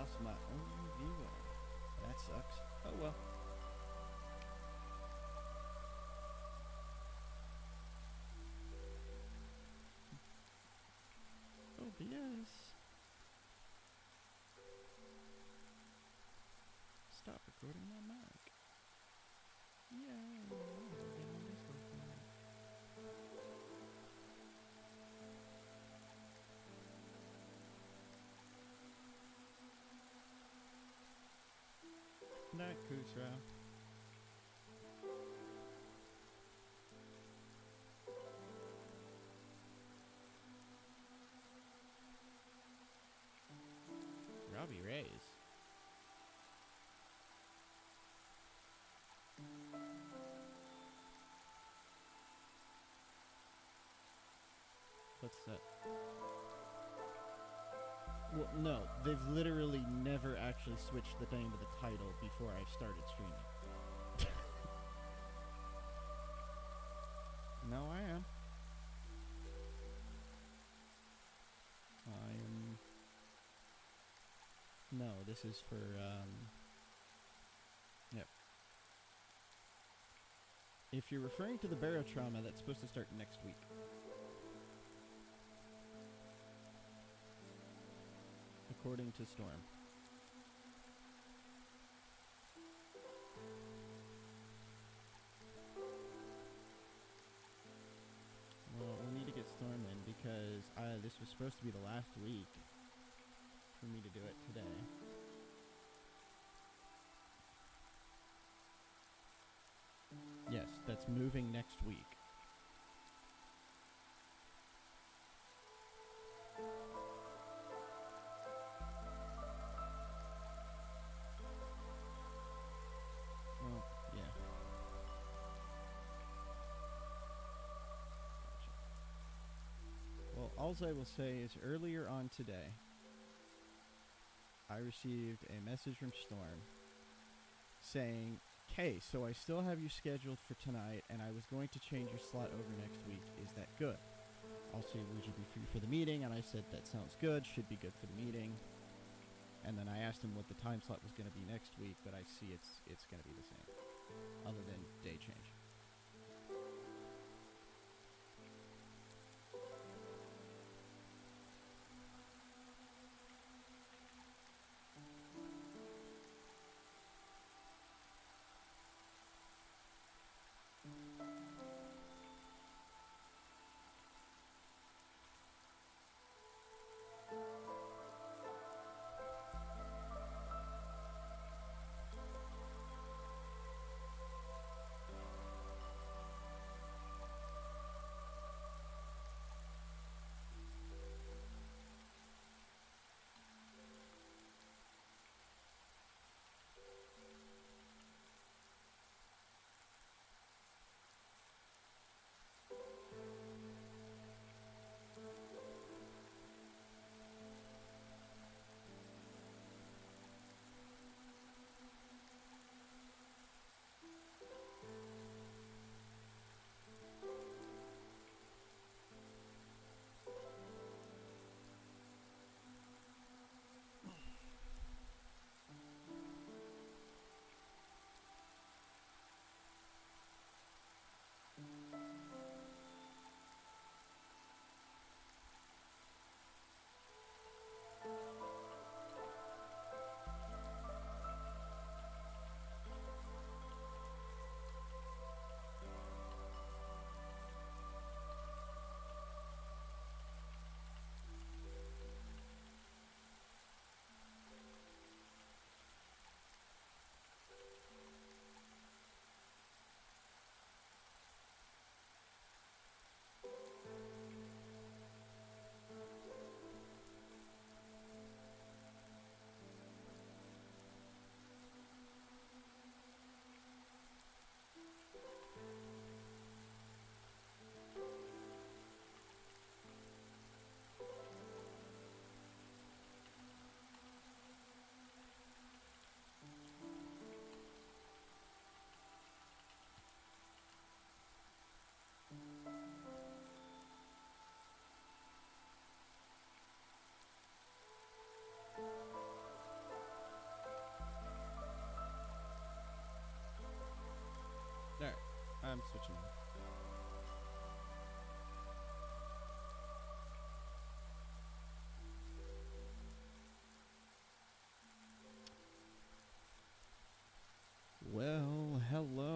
lost my only viewer. That sucks. Oh well. OBS. Stop recording my mic. Yay! We're getting Discord tonight. Night, Kusra. Robbie Reyes. What's that? Well, no, they've literally never actually switched the name of the title before I started streaming. No, I am. No, this is for, Yep. If you're referring to the barotrauma, that's supposed to start next week. According to Storm. Well, we'll need to get Storm in because this was supposed to be the last week for me to do it today. Yes, that's moving next week. Well, yeah. Gotcha. Well, all I will say is earlier on today, I received a message from Storm saying, "Hey, so I still have you scheduled for tonight, and I was going to change your slot over next week. Is that good?" Also, would you be free for the meeting? And I said, that sounds good, should be good for the meeting. And then I asked him what the time slot was going to be next week, but I see it's going to be the same, other than day change. I'm switching on. Well, hello.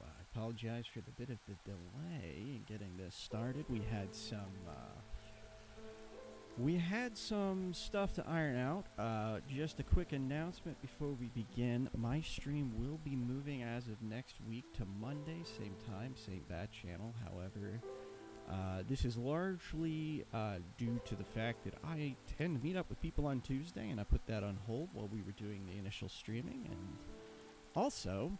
I apologize for the bit of the delay in getting this started. We had some stuff to iron out. Just a quick announcement before we begin. My stream will be moving as of next week to Monday, same time, same bat channel. However, this is largely due to the fact that I tend to meet up with people on Tuesday, and I put that on hold while we were doing the initial streaming. And also,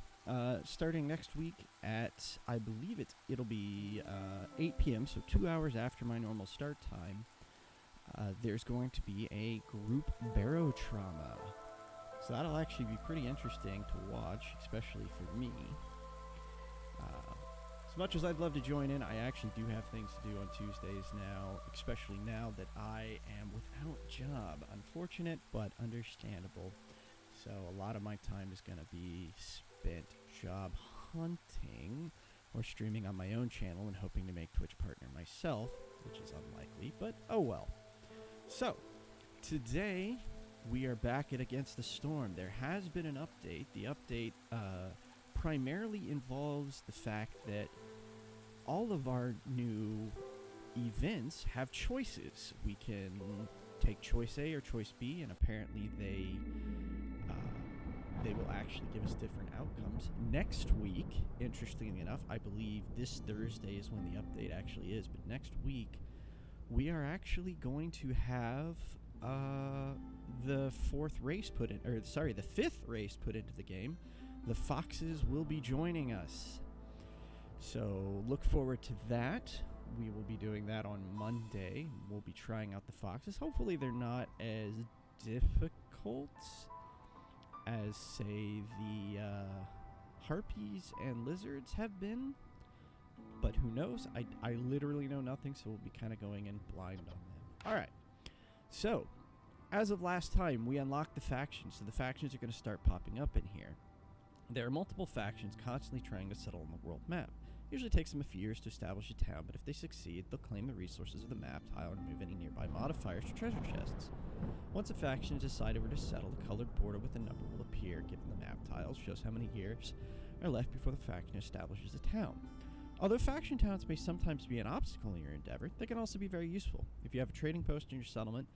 starting next week at, I believe it'll be 8 p.m., so 2 hours after my normal start time, there's going to be a group barotrauma. So that'll actually be pretty interesting to watch, especially for me. As much as I'd love to join in, I actually do have things to do on Tuesdays now, especially now that I am without job. Unfortunate, but understandable. So a lot of my time is going to be spent job hunting or streaming on my own channel and hoping to make Twitch partner myself, which is unlikely, but oh well. So, today we are back at Against the Storm. There has been an update. The update primarily involves the fact that all of our new events have choices. We can take choice A or choice B, and apparently they will actually give us different outcomes. Next week, interestingly enough, I believe this Thursday is when the update actually is, but next week we are actually going to have the fifth race put into the game. The Foxes will be joining us. So look forward to that. We will be doing that on Monday. We'll be trying out the Foxes. Hopefully they're not as difficult as, say, the Harpies and Lizards have been. But who knows? I literally know nothing, so we'll be kind of going in blind on them. Alright. So, as of last time, we unlocked the factions. So the factions are going to start popping up in here. There are multiple factions constantly trying to settle on the world map. Usually takes them a few years to establish a town, but if they succeed, they'll claim the resources of the map, tile, and remove any nearby modifiers to treasure chests. Once a faction has decided where to settle, the colored border with a number will appear, given the map tiles, shows how many years are left before the faction establishes a town. Although faction towns may sometimes be an obstacle in your endeavor, they can also be very useful. If you have a trading post in your settlement,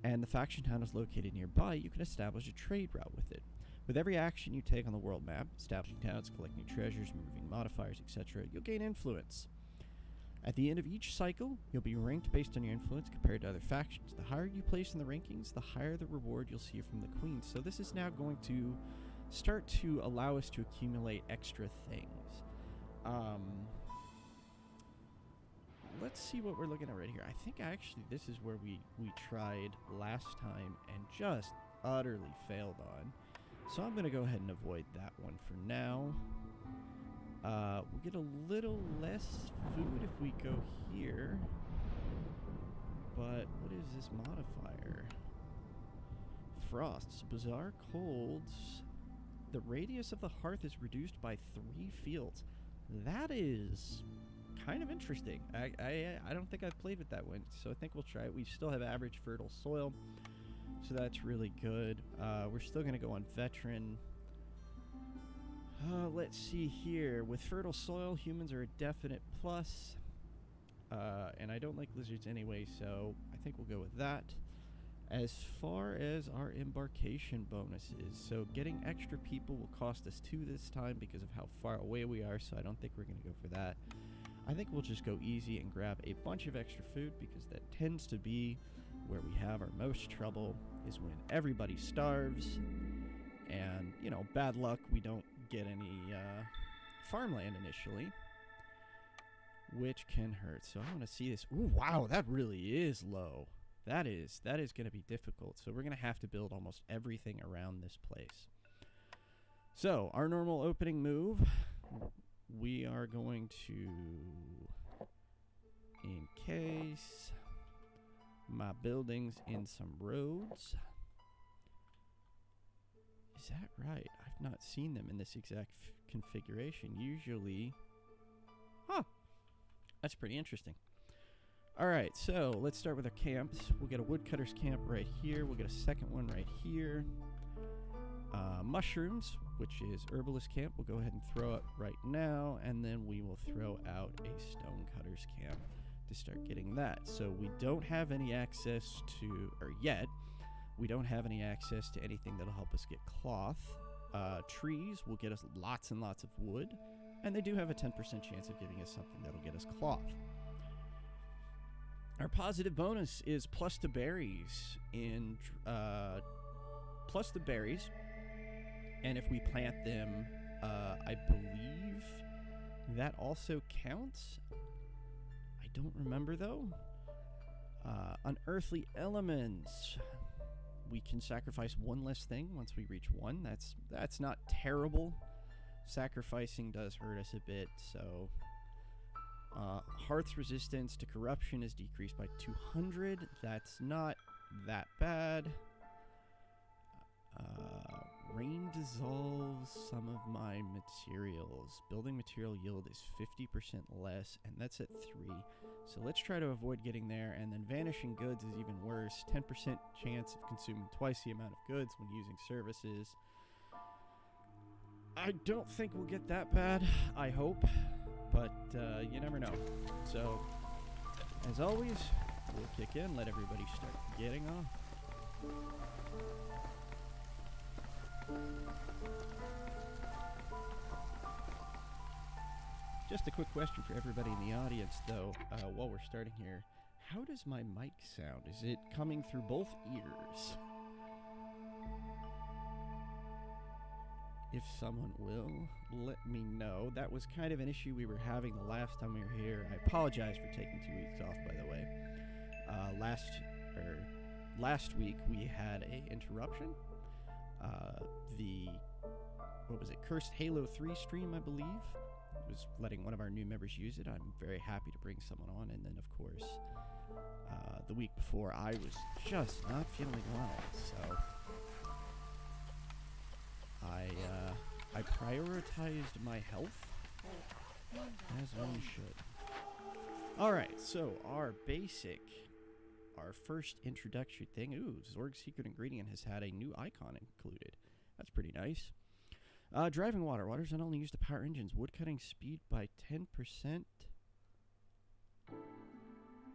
and the faction town is located nearby, you can establish a trade route with it. With every action you take on the world map, establishing towns, collecting treasures, removing modifiers, etc., you'll gain influence. At the end of each cycle, you'll be ranked based on your influence compared to other factions. The higher you place in the rankings, the higher the reward you'll see from the queen. So this is now going to start to allow us to accumulate extra things. Let's see what we're looking at right here. I think actually this is where we tried last time and just utterly failed on. So I'm going to go ahead and avoid that one for now. We'll get a little less food if we go here. But what is this modifier? Frosts. Bizarre colds. The radius of the hearth is reduced by 3 fields. That is kind of interesting. I don't think I've played with that one, so I think we'll try it. We still have average fertile soil, so that's really good. We're still going to go on veteran. Let's see here. With fertile soil, humans are a definite plus. And I don't like lizards anyway, so I think we'll go with that. As far as our embarkation bonuses, so getting extra people will cost us 2 this time because of how far away we are, so I don't think we're going to go for that. I think we'll just go easy and grab a bunch of extra food because that tends to be where we have our most trouble, is when everybody starves and, you know, bad luck, we don't get any farmland initially, which can hurt. So I want to see this. Ooh, wow, that really is low. That is going to be difficult. So we're going to have to build almost everything around this place. So our normal opening move, we are going to encase my buildings in some roads. Is that right? I've not seen them in this exact configuration. Usually... Huh. That's pretty interesting. Alright, so let's start with our camps. We'll get a woodcutter's camp right here. We'll get a second one right here. Mushrooms, which is herbalist camp, we'll go ahead and throw up right now. And then we will throw out a stonecutter's camp to start getting that. So we don't have any access to, or yet, we don't have any access to anything that'll help us get cloth. Trees will get us lots and lots of wood. And they do have a 10% chance of giving us something that'll get us cloth. Our positive bonus is plus the berries in plus the berries, and if we plant them, I believe that also counts. I don't remember though. Unearthly elements. We can sacrifice one less thing once we reach one. That's not terrible. Sacrificing does hurt us a bit, so. Hearth's resistance to corruption is decreased by 200. That's not that bad. Rain dissolves some of my materials. Building material yield is 50% less, and that's at 3. So let's try to avoid getting there. And then vanishing goods is even worse. 10% chance of consuming twice the amount of goods when using services. I don't think we'll get that bad. I hope. But you never know. So, as always, we'll kick in, let everybody start getting off. Just a quick question for everybody in the audience, though, while we're starting here. How does my mic sound? Is it coming through both ears? If someone will, let me know. That was kind of an issue we were having the last time we were here. I apologize for taking 2 weeks off, by the way. Last week we had a interruption. What was it? Cursed Halo 3 stream, I believe, was letting one of our new members use it. I'm very happy to bring someone on. And then, of course, the week before, I was just not feeling well, so I prioritized my health, as one should. Alright, so our first introductory thing. Ooh, Zorg's secret ingredient has had a new icon included. That's pretty nice. Driving water. Water is not only used to power engines. Woodcutting speed by 10%.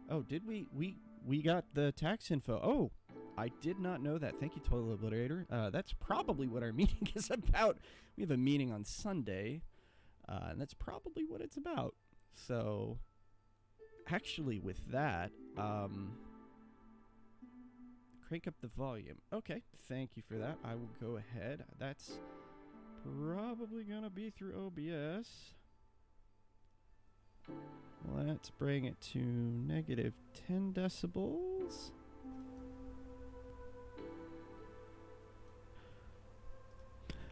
Oh, did we got the tax info. Oh, I did not know that. Thank you, Toilet Obliterator. That's probably what our meeting is about. We have a meeting on Sunday, and that's probably what it's about. So, actually, with that, crank up the volume. Okay, thank you for that. I will go ahead. That's probably going to be through OBS. Let's bring it to negative 10 decibels.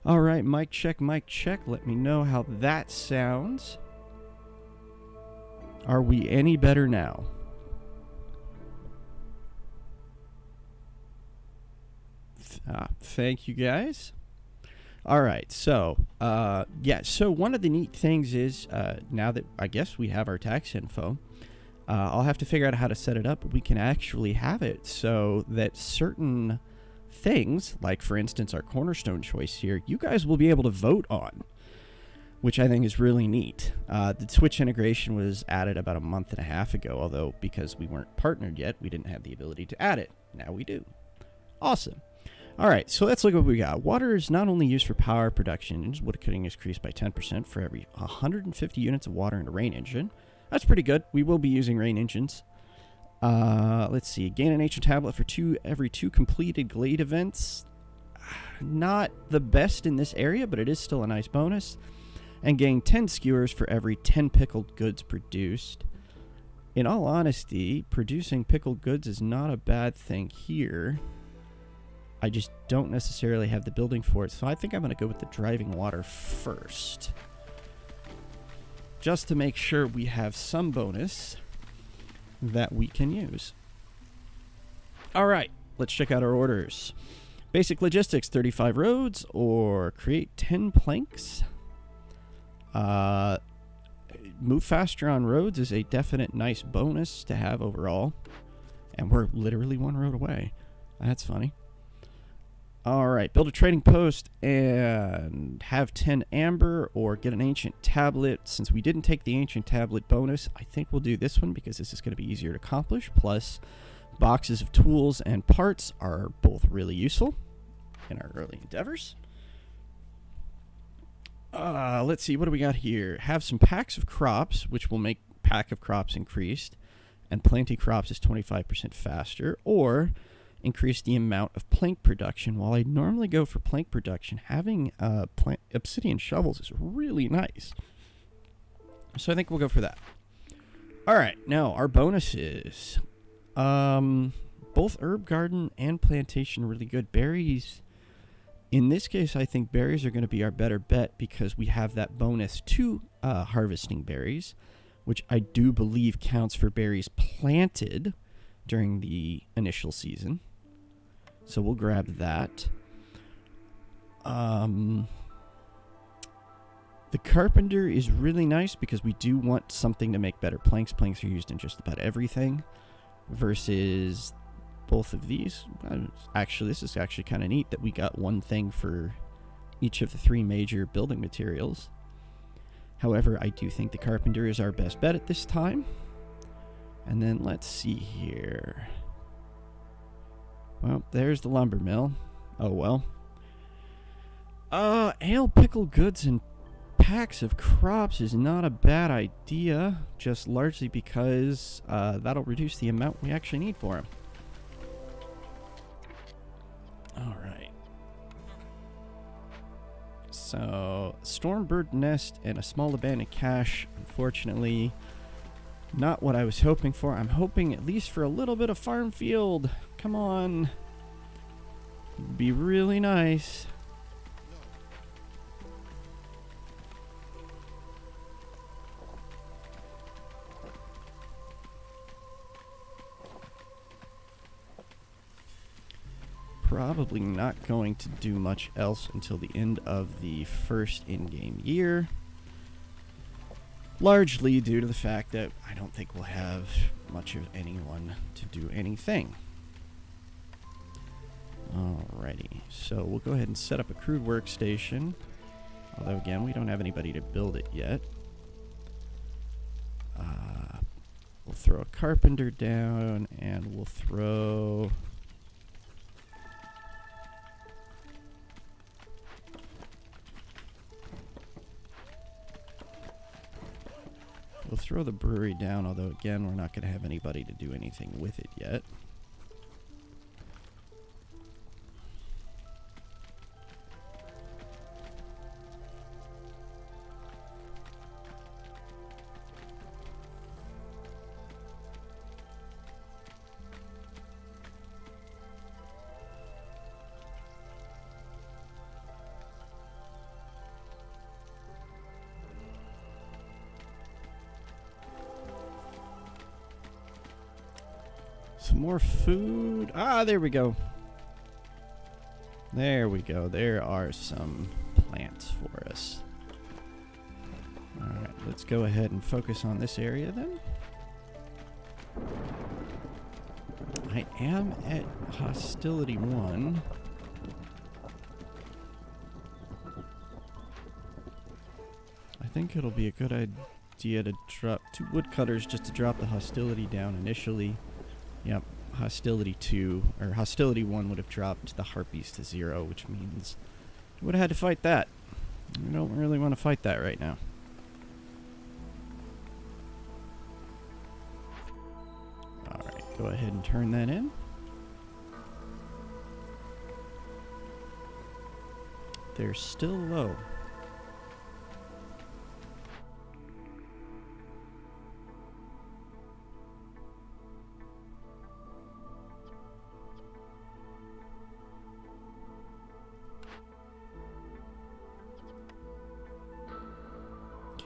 All right, mic check, mic check. Let me know how that sounds. Are we any better now? Thank you, guys. All right, so, so one of the neat things is, now that I guess we have our tax info, I'll have to figure out how to set it up, but we can actually have it so that certain things, like for instance our cornerstone choice here, you guys will be able to vote on, which I think is really neat. The Twitch integration was added about a month and a half ago, although because we weren't partnered yet, we didn't have the ability to add it. Now we do. Awesome. All right, so let's look at what we got. Water is not only used for power production. Woodcutting is increased by 10% for every 150 units of water in a rain engine. That's pretty good. We will be using rain engines. Let's see. Gain an ancient tablet for every 2 completed glade events. Not the best in this area, but it is still a nice bonus. And gain 10 skewers for every 10 pickled goods produced. In all honesty, producing pickled goods is not a bad thing here. I just don't necessarily have the building for it, so I think I'm going to go with the driving water first. Just to make sure we have some bonus that we can use. All right, let's check out our orders. Basic logistics, 35 roads or create 10 planks. Move faster on roads is a definite nice bonus to have overall. And we're literally 1 road away. That's funny. All right, build a trading post and have 10 amber or get an ancient tablet. Since we didn't take the ancient tablet bonus, I think we'll do this one because this is going to be easier to accomplish. Plus, boxes of tools and parts are both really useful in our early endeavors. Let's see, what do we got here? Have some packs of crops, which will make pack of crops increased, and plenty crops is 25% faster, or increase the amount of plank production. While I normally go for plank production, having obsidian shovels is really nice. So I think we'll go for that. All right, now our bonuses. Both herb garden and plantation are really good. Berries, in this case, I think berries are going to be our better bet because we have that bonus to harvesting berries, which I do believe counts for berries planted during the initial season. So we'll grab that. The carpenter is really nice because we do want something to make better planks. Planks are used in just about everything. Versus both of these. Actually, this is actually kind of neat that we got one thing for each of the 3 major building materials. However, I do think the carpenter is our best bet at this time. And then let's see here. Well, there's the lumber mill. Oh, well. Ale, pickle goods, and packs of crops is not a bad idea. Just largely because that'll reduce the amount we actually need for them. Alright. So, Stormbird Nest and a small abandoned cache. Unfortunately, not what I was hoping for. I'm hoping at least for a little bit of farm field. Come on. It'd be really nice. Probably not going to do much else until the end of the first in-game year. Largely due to the fact that I don't think we'll have much of anyone to do anything. Alrighty, so we'll go ahead and set up a crude workstation. Although again, we don't have anybody to build it yet. We'll throw a carpenter down and we'll throw... We'll throw the brewery down, although again, we're not going to have anybody to do anything with it yet. Some more food. Ah, there we go. There we go. There are some plants for us. Alright, let's go ahead and focus on this area then. I am at hostility 1. I think it'll be a good idea to drop 2 woodcutters just to drop the hostility down initially. Yep, hostility 2, or hostility 1 would have dropped the harpies to 0, which means we would have had to fight that. We don't really want to fight that right now. Alright, go ahead and turn that in. They're still low.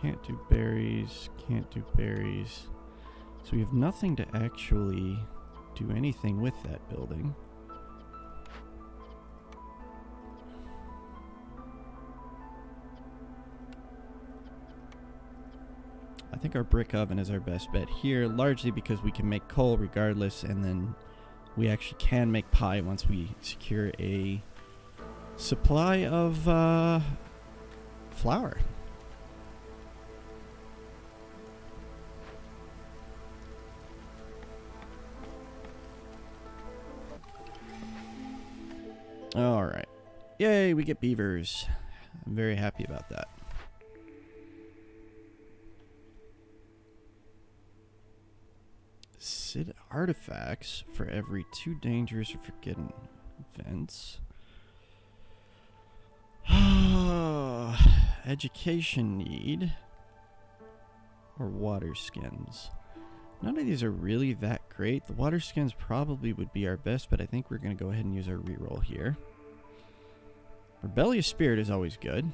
Can't do berries, can't do berries. So we have nothing to actually do anything with that building. think our brick oven is our best bet here, largely because we can make coal regardless, and then we actually can make pie once we secure a supply of flour. All right. Yay, we get beavers. I'm very happy about that. Sid artifacts for every 2 dangerous or forbidden events. Education need. Or water skins. None of these are really that great. The water skins probably would be our best, but I think we're going to go ahead and use our reroll here. Rebellious Spirit is always good.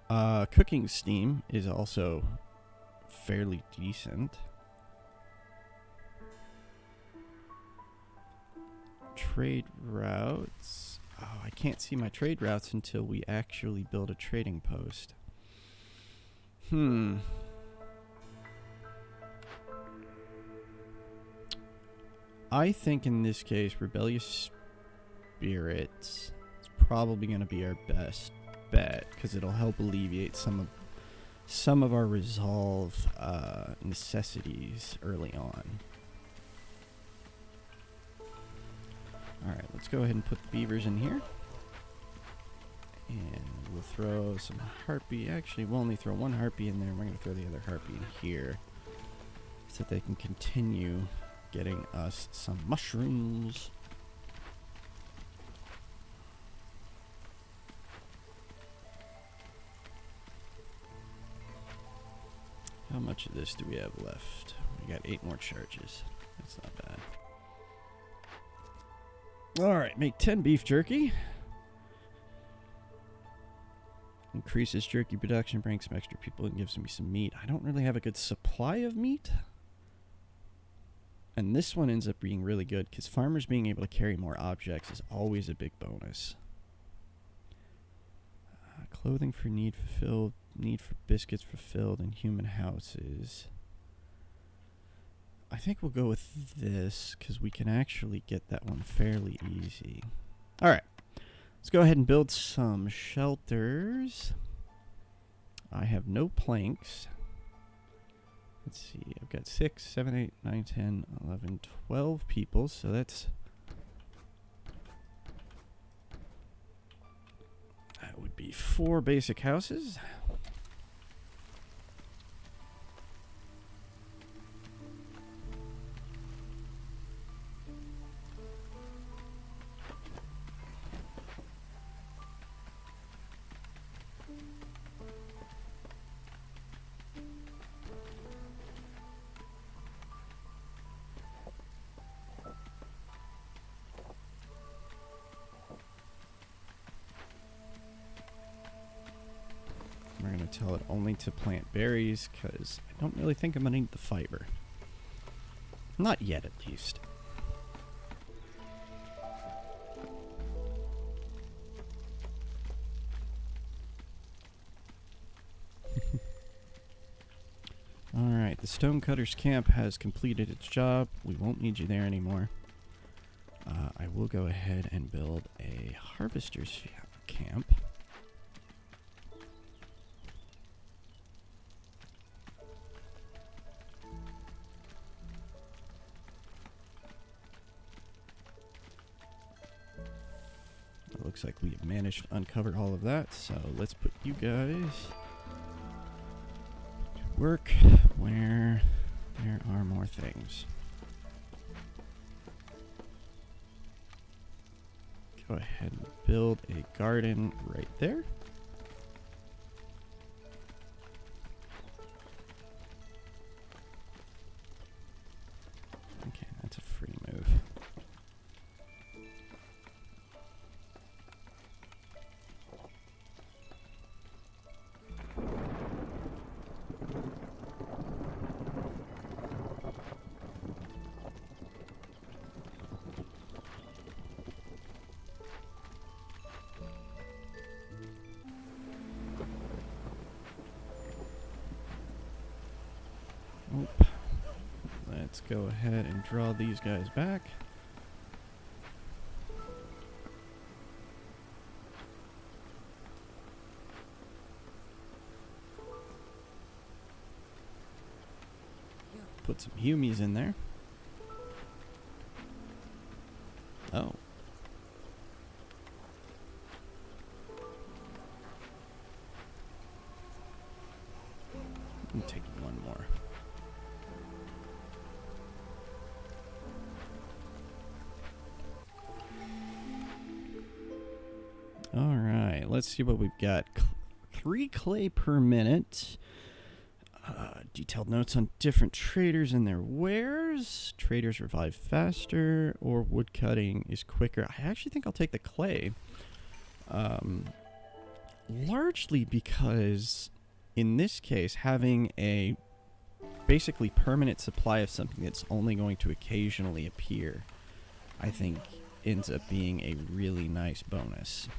Cooking Steam is also fairly decent. Trade routes. Oh, I can't see my trade routes until we actually build a trading post. I think in this case, Rebellious Spirits is probably going to be our best bet because it'll help alleviate some of our resolve necessities early on. All right, let's go ahead and put the beavers in here. And we'll throw some harpy. Actually, we'll only throw 1 harpy in there. We're going to throw the other harpy in here so that they can continue getting us some mushrooms. How much of this do we have left? We got 8 more charges. That's not bad. Alright, make 10 beef jerky. Increases jerky production, brings some extra people, and gives me some meat. I don't really have a good supply of meat. And this one ends up being really good because farmers being able to carry more objects is always a big bonus. Clothing for need fulfilled, need for biscuits fulfilled, and human houses. I think we'll go with this because we can actually get that one fairly easy. All right, let's go ahead and build some shelters. I have no planks. Let's see, I've got 6, 7, 8, 9, 10, 11, 12 people, so that would be 4 basic houses. We're going to tell it only to plant berries because I don't really think I'm going to need the fiber. Not yet, at least. Alright, the Stonecutter's camp has completed its job. We won't need you there anymore. I will go ahead and build a Harvester's camp. It looks like we have managed to uncover all of that, so let's put you guys to work where there are more things. Go ahead and build a garden right there. Okay, that's a free move. let's go ahead and draw these guys back. Put some humies in there. Oh. I'm taking one more. All right, let's see what we've got. 3 clay per minute. Detailed notes on different traders and their wares. Traders revive faster, or woodcutting is quicker. I actually think I'll take the clay. Largely because, in this case, having a basically permanent supply of something that's only going to occasionally appear, I think, ends up being a really nice bonus.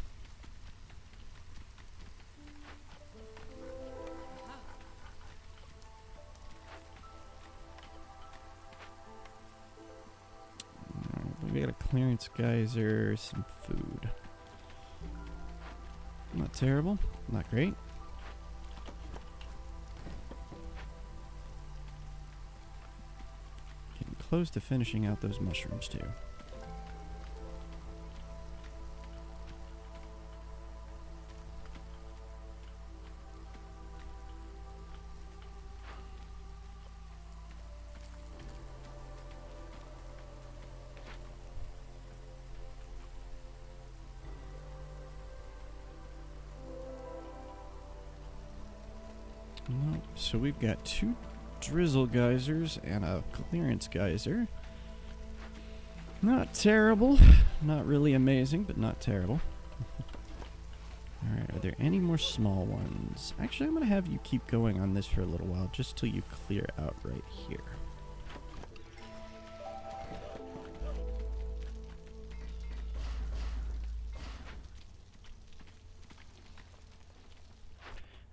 We got a clearance geyser, some food. Not terrible, not great. Getting close to finishing out those mushrooms too. So we've got 2 drizzle geysers and a clearance geyser. Not terrible. Not really amazing, but not terrible. Alright, are there any more small ones? Actually, I'm going to have you keep going on this for a little while, just till you clear out right here.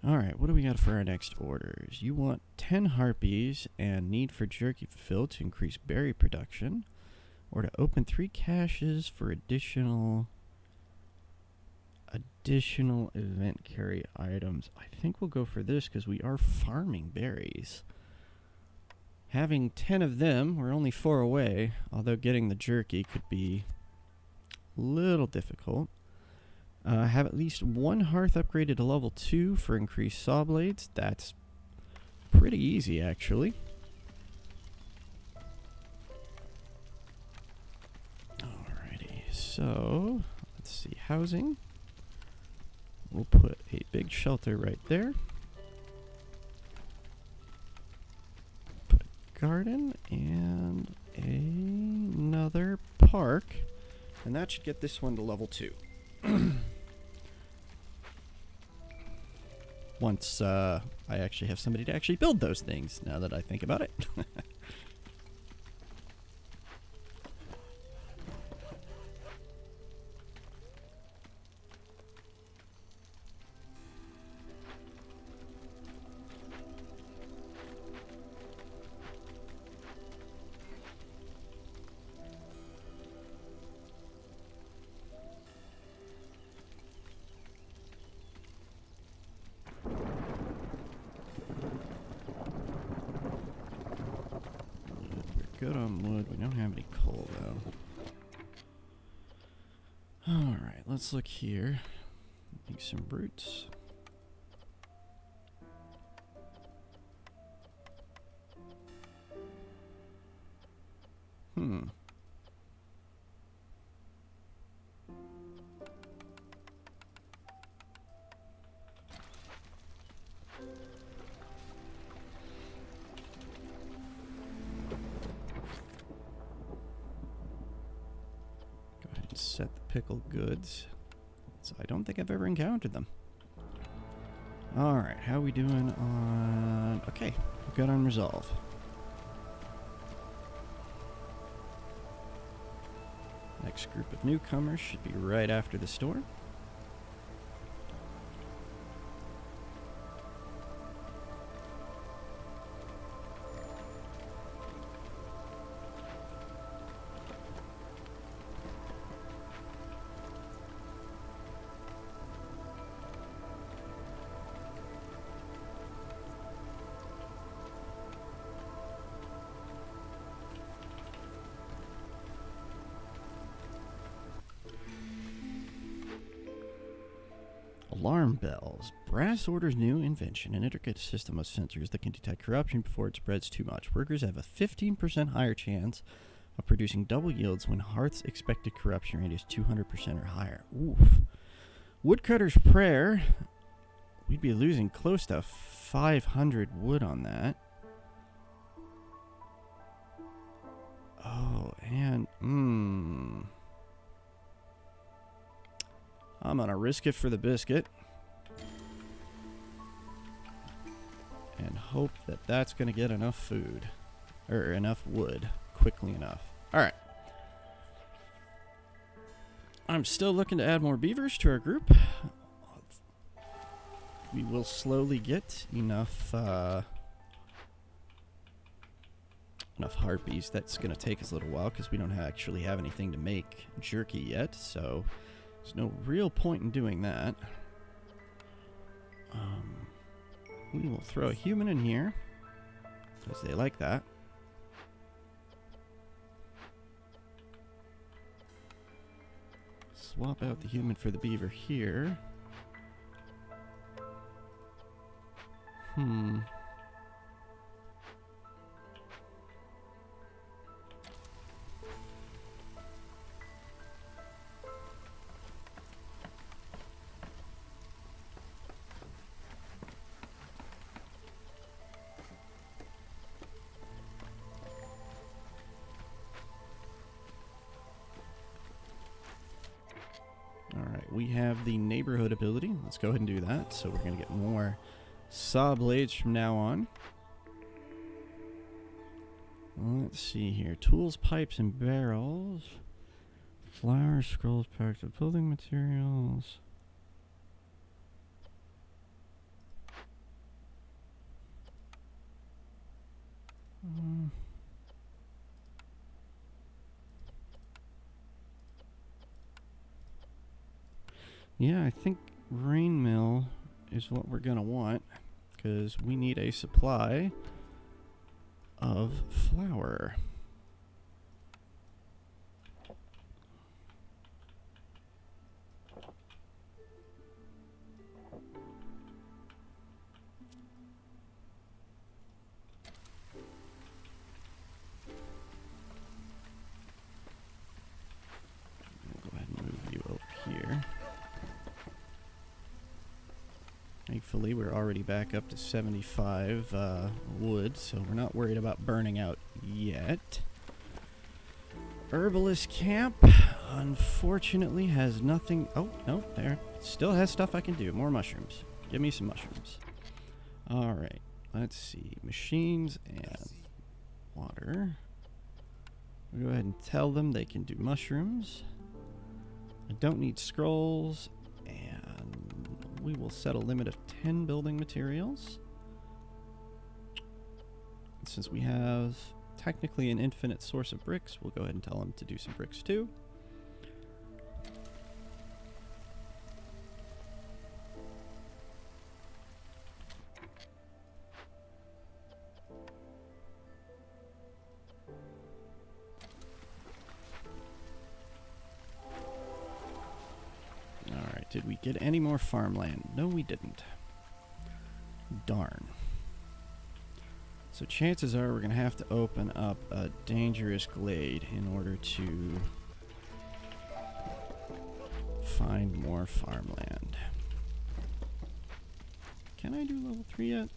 Alright, what do we got for our next orders? You want 10 harpies and need for jerky fulfilled to increase berry production, or to open 3 caches for additional event carry items. I think we'll go for this because we are farming berries. Having 10 of them, we're only 4 away, although getting the jerky could be a little difficult. Have at least 1 hearth upgraded to level 2 for increased saw blades. That's pretty easy, actually. Alrighty, so let's see. Housing. We'll put a big shelter right there. Put a garden and another park. And that should get this one to level 2. Once I actually have somebody to actually build those things, now that I think about it. Good on wood. We don't have any coal, though. Alright, let's look here. Make some brutes. Set the pickled goods. So I don't think I've ever encountered them. Alright, how are we doing on... Okay, we're good on resolve. Next group of newcomers should be right after the storm. Alarm bells. Brass orders new invention, an intricate system of sensors that can detect corruption before it spreads too much. Workers have a 15% higher chance of producing double yields when Hearth's expected corruption rate is 200% or higher. Oof. Woodcutter's prayer. We'd be losing close to 500 wood on that. Oh, and I'm gonna risk it for the biscuit and hope that that's gonna get enough food or enough wood quickly enough. All right. I'm still looking to add more beavers to our group. We will slowly get enough harpies. That's going to take us a little while because we don't actually have anything to make jerky yet, so there's no real point in doing that. We will throw a human in here because they like that. Swap out the human for the beaver here. Alright, we have the neighborhood ability. Let's go ahead and do that. So we're going to get more saw blades from now on. Let's see here. Tools, pipes, and barrels. Flowers, scrolls, packs of building materials. Yeah, I think rain mill is what we're going to want because we need a supply of flour. I'll go ahead and move you over here. Thankfully, we're already back up to 75 wood, so we're not worried about burning out yet. Herbalist camp, unfortunately, has nothing. Oh, no, there. Still has stuff I can do. More mushrooms. Give me some mushrooms. All right. Let's see. Machines and water. We'll go ahead and tell them they can do mushrooms. I don't need scrolls. We will set a limit of 10 building materials. Since we have technically an infinite source of bricks, we'll go ahead and tell them to do some bricks too. Did we get any more farmland? No, we didn't. Darn. So chances are we're going to have to open up a dangerous glade in order to find more farmland. Can I do level 3 yet?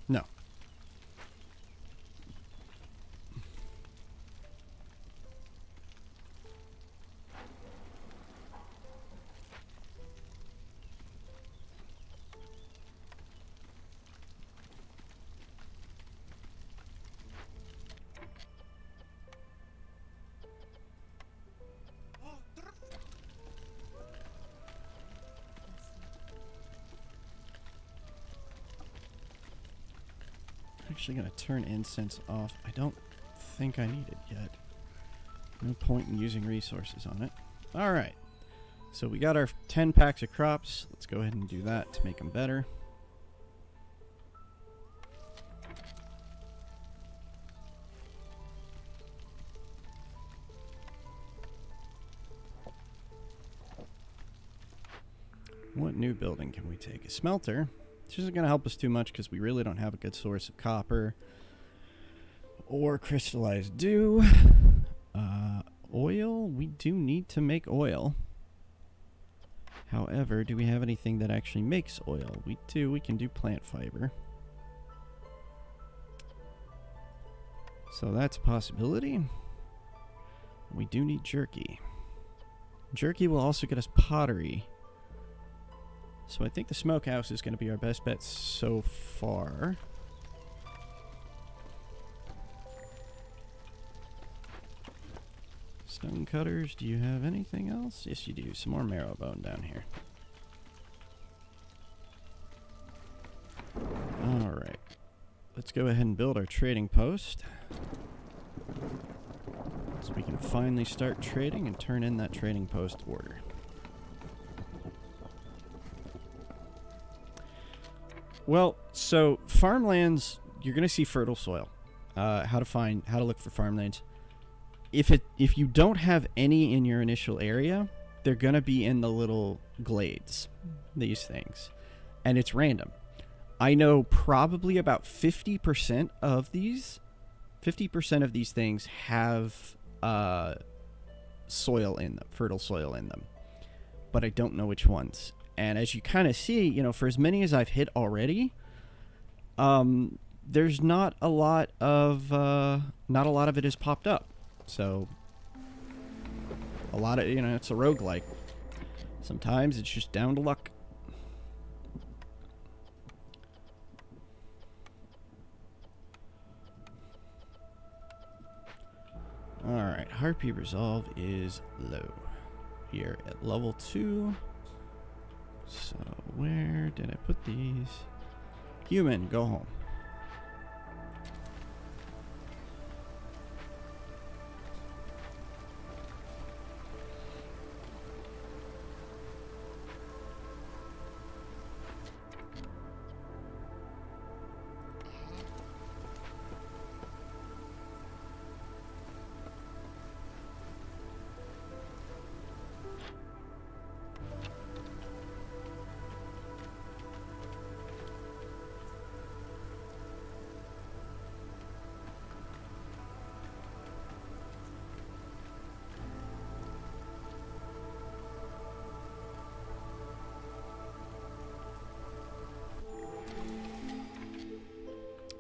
No. Actually going to turn incense off. I don't think I need it yet. No point in using resources on it. All right. So we got our 10 packs of crops. Let's go ahead and do that to make them better. new building can we take? A smelter. This isn't going to help us too much because we really don't have a good source of copper or crystallized dew. Oil. We do need to make oil. However, do we have anything that actually makes oil? We do. We can do plant fiber. So that's a possibility. We do need jerky. Jerky will also get us pottery. So I think the smokehouse is going to be our best bet so far. Stone cutters, do you have anything else? Yes, you do. Some more marrowbone down here. Alright. Let's go ahead and build our trading post. So we can finally start trading and turn in that trading post order. Well, so farmlands, you're going to see fertile soil. How to look for farmlands. If you don't have any in your initial area, they're going to be in the little glades, these things. And it's random. I know probably about 50% of these things have soil in them, fertile soil in them. But I don't know which ones. And as you kind of see, you know, for as many as I've hit already, there's not a lot of it has popped up. So a lot of, you know, it's a roguelike. Sometimes it's just down to luck. Alright, Harpy Resolve is low. Here at level 2. So where did I put these? Human, go home.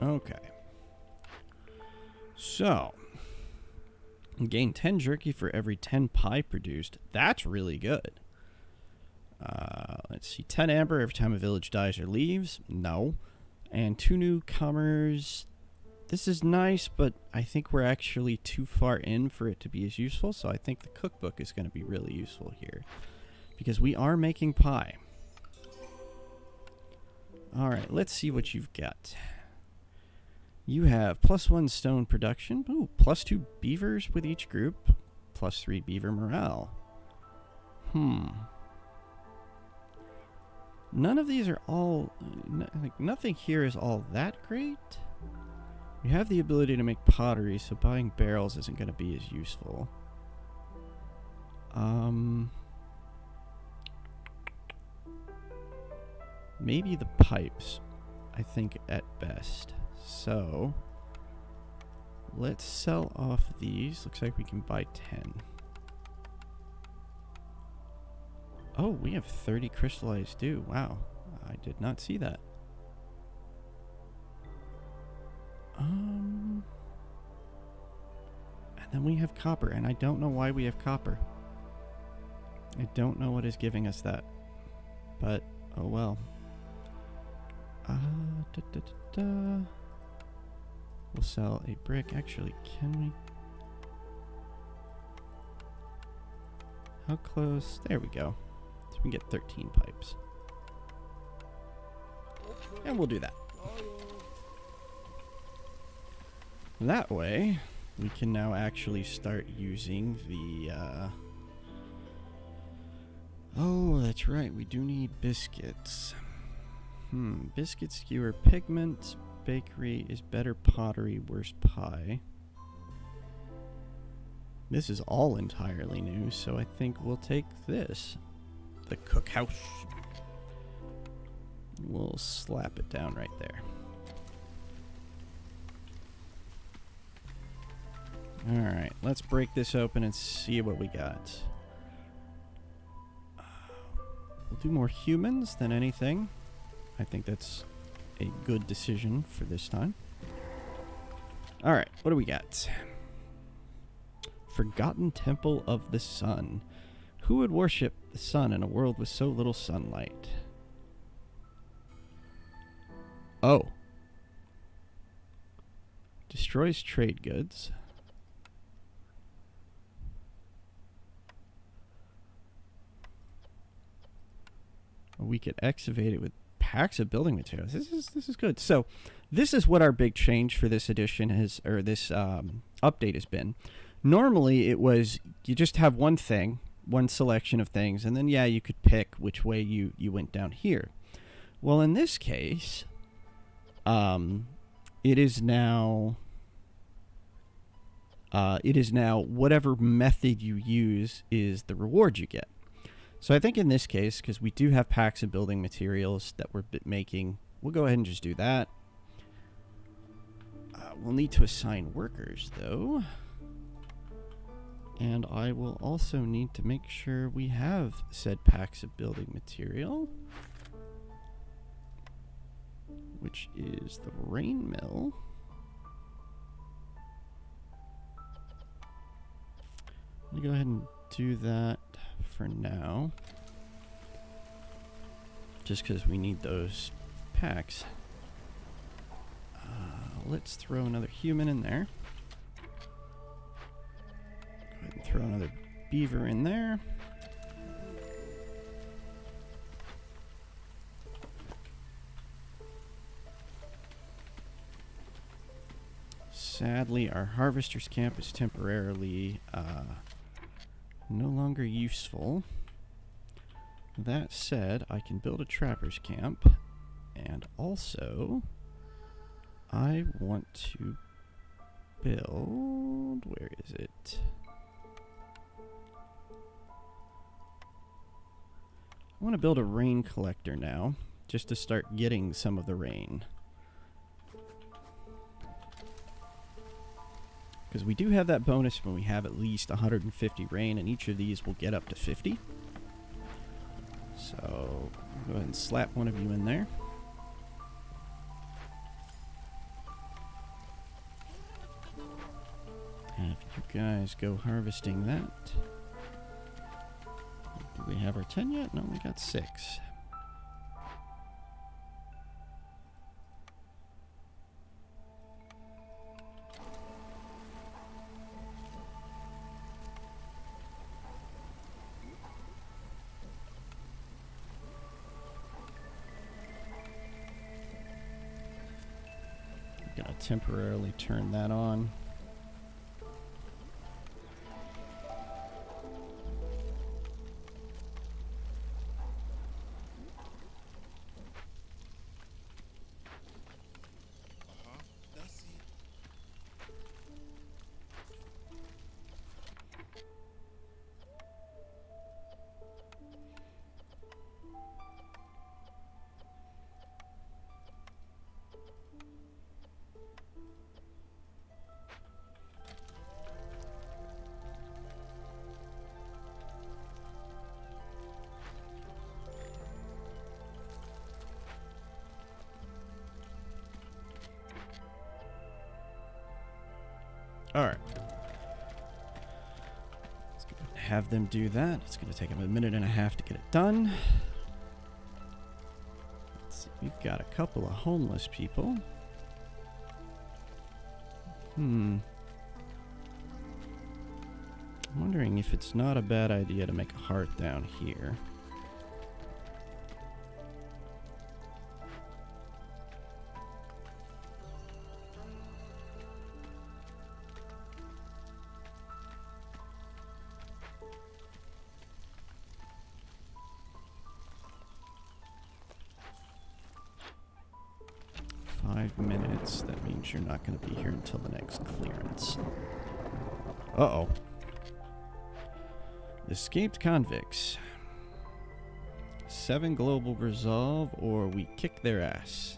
Okay. So, gain 10 jerky for every 10 pie produced. That's really good. Let's see. 10 amber every time a village dies or leaves. No. And 2 newcomers. This is nice, but I think we're actually too far in for it to be as useful. So I think the cookbook is going to be really useful here. Because we are making pie. Alright, let's see what you've got. You have +1 stone production. Ooh, +2 beavers with each group. +3 beaver morale. None of these are all... like, nothing here is all that great. We have the ability to make pottery, so buying barrels isn't going to be as useful. Maybe the pipes, I think, at best. So, let's sell off these. Looks like we can buy 10. Oh, we have 30 crystallized dew. Wow, I did not see that. And then we have copper, and I don't know why we have copper. I don't know what is giving us that. But, oh well. We'll sell a brick. Actually, can we? How close? There we go. So we can get 13 pipes. And we'll do that. That way, we can now actually start using the, Oh, that's right. We do need biscuits. Biscuit skewer pigment. Bakery is better pottery, worse pie. This is all entirely new, so I think we'll take this. The cookhouse. We'll slap it down right there. Alright, let's break this open and see what we got. We'll do more humans than anything. I think that's a good decision for this time. Alright, what do we got? Forgotten Temple of the Sun. Who would worship the sun in a world with so little sunlight? Oh. Destroys trade goods. We could excavate it with packs of building materials. This is good. So, this is what our big change for this edition has, or this update has been. Normally, it was you just have one thing, one selection of things, and then you could pick which way you went down here. Well, in this case, it is now whatever method you use is the reward you get. So I think in this case, because we do have packs of building materials that we're making, we'll go ahead and just do that. We'll need to assign workers, though. And I will also need to make sure we have said packs of building material, which is the rain mill. Let me go ahead and do that for now, just because we need those packs. Let's throw another human in there. Go ahead and throw another beaver in there. Sadly, our harvester's camp is temporarily no longer useful. That said, I can build a trapper's camp, and also I want to build, where is it? I want to build a rain collector now, just to start getting some of the rain. Because we do have that bonus when we have at least 150 rain, and each of these will get up to 50. So, go ahead and slap one of you in there. And if you guys go harvesting that. Do we have our 10 yet? No, we got 6. Gonna temporarily turn that on. Alright. Let's go have them do that. It's going to take them a minute and a half to get it done. Let's see. We've got a couple of homeless people. I'm wondering if it's not a bad idea to make a heart down here. That means you're not going to be here until the next clearance. Uh-oh. Escaped convicts. 7 global resolve, or we kick their ass.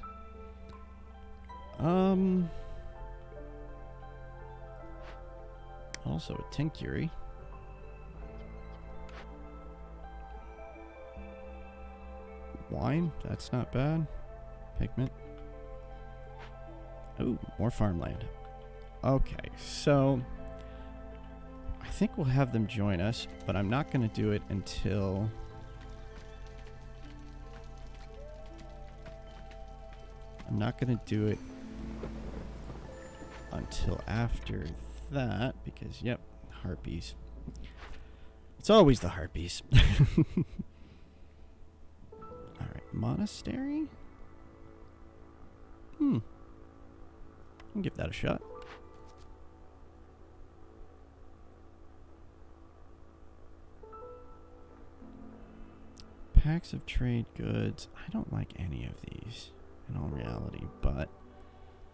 Also a Tinctury. Wine, that's not bad. Pigment. Ooh, more farmland. Okay, so I think we'll have them join us, but I'm not going to do it until... I'm not going to do it until after that, because, yep, harpies. It's always the harpies. Alright, monastery? I'll give that a shot. Packs of trade goods. I don't like any of these, in all reality, but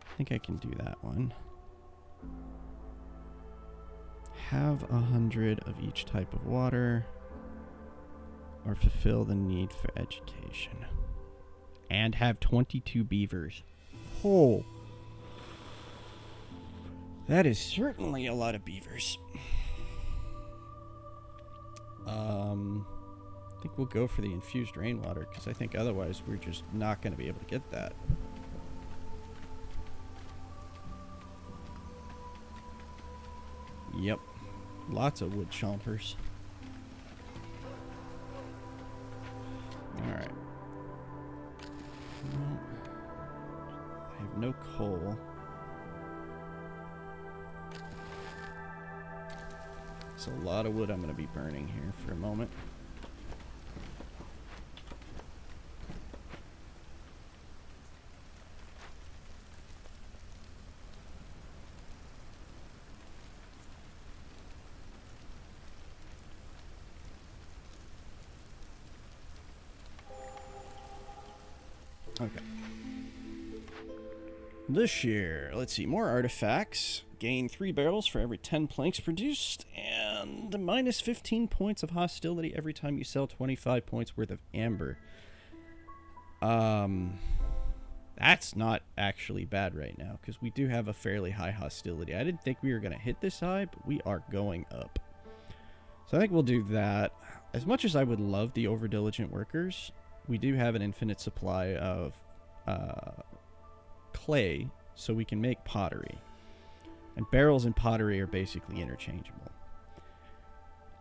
I think I can do that one. Have 100 of each type of water, or fulfill the need for education. And have 22 beavers. Oh, that is certainly a lot of beavers. I think we'll go for the infused rainwater, because I think otherwise we're just not going to be able to get that. Yep. Lots of wood chompers. Alright. Well, I have no coal. It's a lot of wood I'm going to be burning here for a moment. Okay. This year, let's see, more artifacts. Gain 3 barrels for every 10 planks produced, and minus 15 points of hostility every time you sell 25 points worth of amber. That's not actually bad right now, because we do have a fairly high hostility. I didn't think we were going to hit this high, but we are going up. So I think we'll do that. As much as I would love the overdiligent workers, we do have an infinite supply of clay, so we can make pottery. And barrels and pottery are basically interchangeable.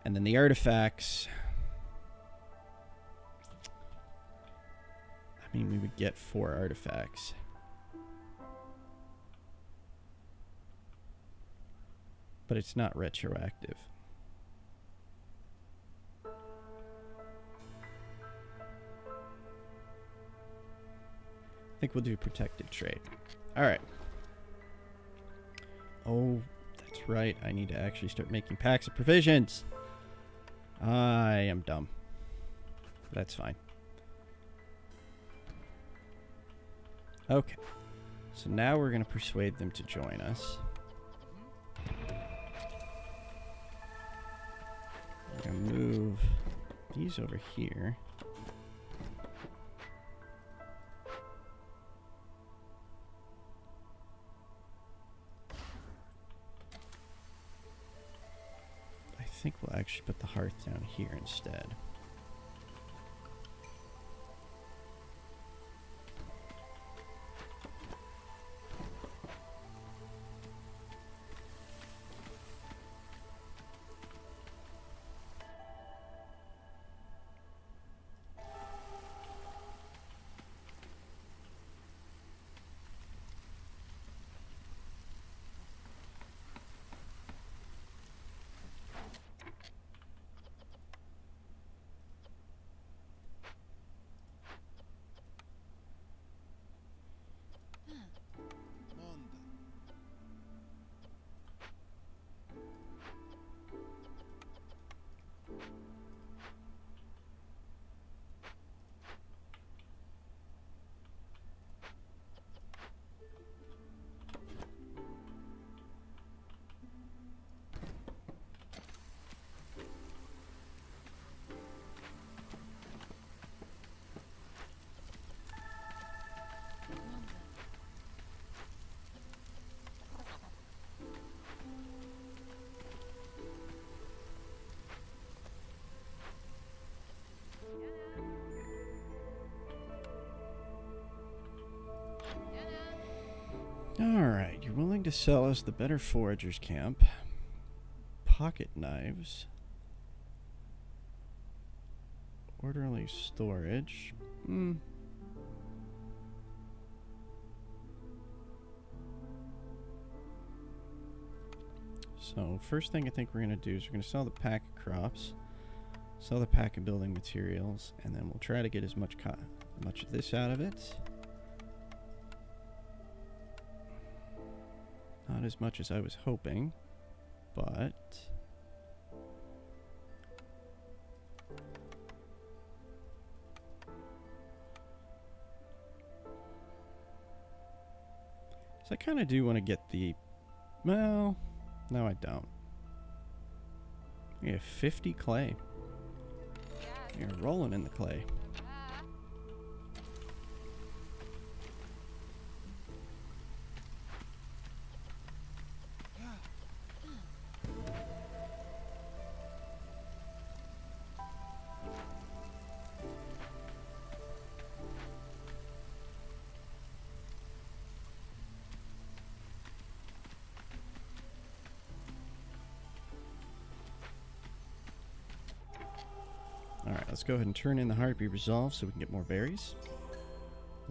And then the artifacts... I mean, we would get 4 artifacts. But it's not retroactive. I think we'll do protected trade. Alright. Oh, that's right. I need to actually start making packs of provisions. I am dumb. That's fine. Okay. So now we're going to persuade them to join us. I'm going to move these over here. I think we'll actually put the hearth down here instead. to sell us the better foragers camp, pocket knives, orderly storage. So first thing I think we're going to do is we're going to sell the pack of crops, sell the pack of building materials, and then we'll try to get as much of this out of it. Not as much as I was hoping, but so I kind of do want to get the, well, no I don't. We have 50 clay. You're rolling in the clay. Alright, let's go ahead and turn in the Heartbeat Resolve so we can get more berries.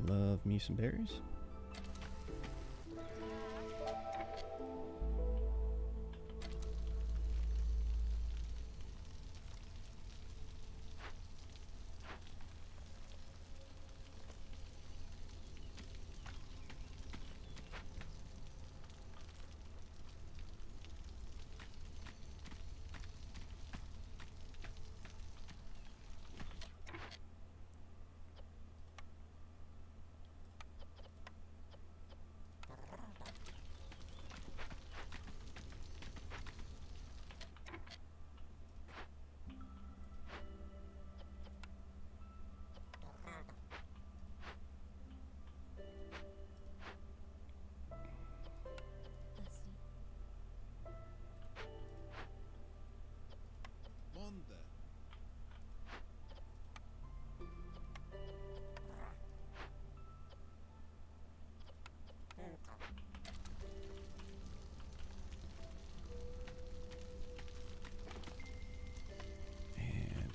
Love me some berries.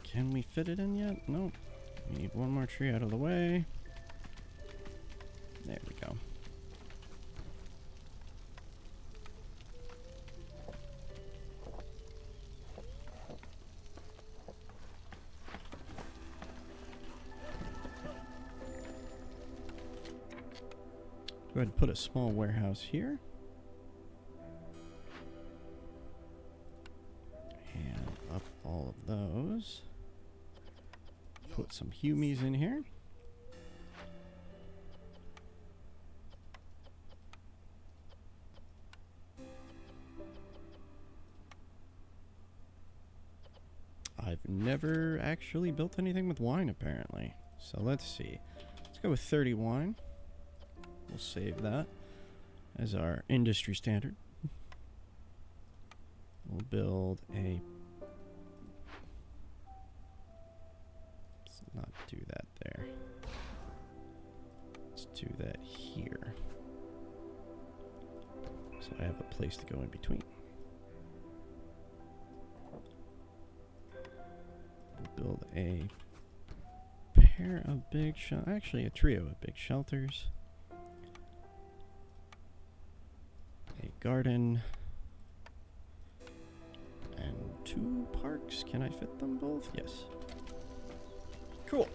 Can we fit it in yet? Nope. We need one more tree out of the way. There we go. Go ahead and put a small warehouse here. And up all of those. Put some humies in here. I've never actually built anything with wine, apparently. So let's see. Let's go with 30 wine. We'll save that as our industry standard. We'll build a... Let's not do that there. Let's do that here. So I have a place to go in between. We'll build a pair of big actually a trio of big shelters. A garden. And 2 parks. Can I fit them both? Yes. Cool.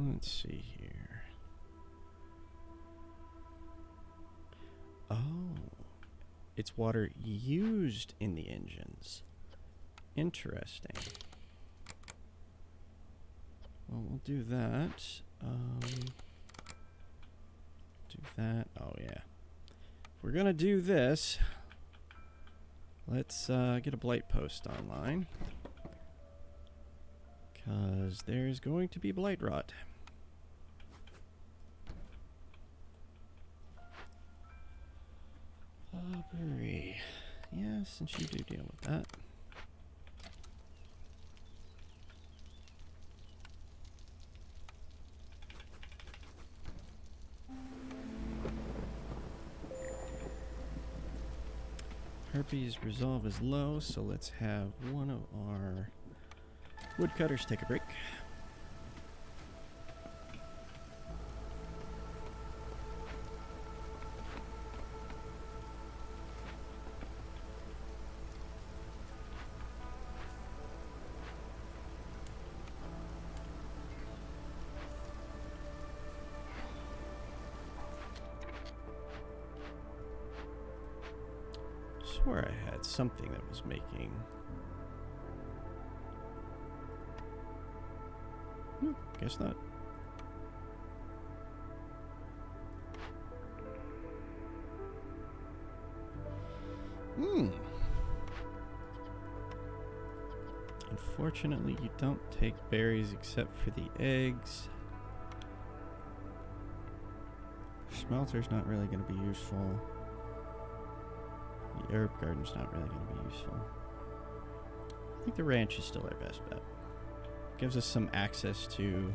Let's see here. Oh, it's water used in the engines. Interesting. Well, we'll do that. Do that. Oh, yeah. If we're gonna do this, let's get a blight post online. because there's going to be blight rot. Aubrey. Yeah, since you do deal with that. Herpes resolve is low, so let's have one of our woodcutters take a break. Swore I had something that was making... guess not. Unfortunately, you don't take berries except for the eggs. Smelter's not really going to be useful. The herb garden's not really going to be useful. I think the ranch is still our best bet. Gives us some access to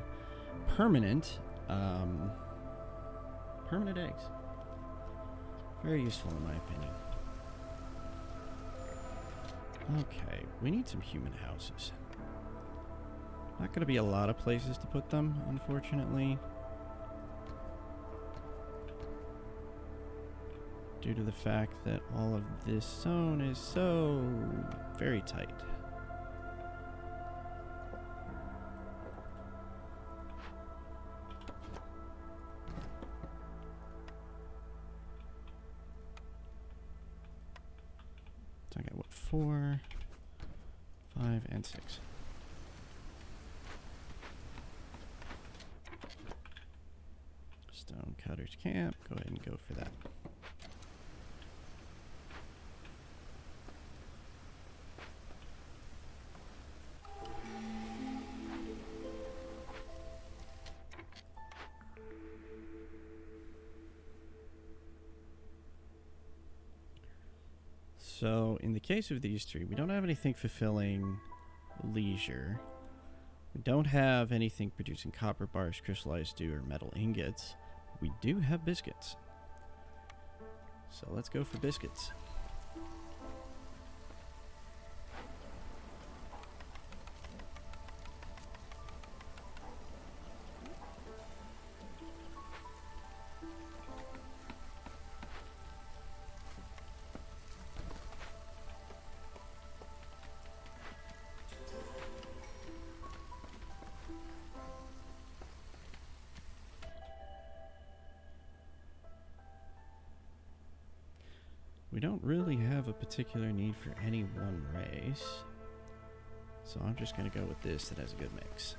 permanent eggs. Very useful in my opinion. Okay, we need some human houses. Not going to be a lot of places to put them, unfortunately. Due to the fact that all of this zone is so very tight. So I got what, 4, 5, and 6. Stonecutters camp. Go ahead and go for that. So, in the case of these three, we don't have anything fulfilling leisure. We don't have anything producing copper bars, crystallized dew, or metal ingots. We do have biscuits. So let's go for biscuits. We don't really have a particular need for any one race, so I'm just going to go with this that has a good mix.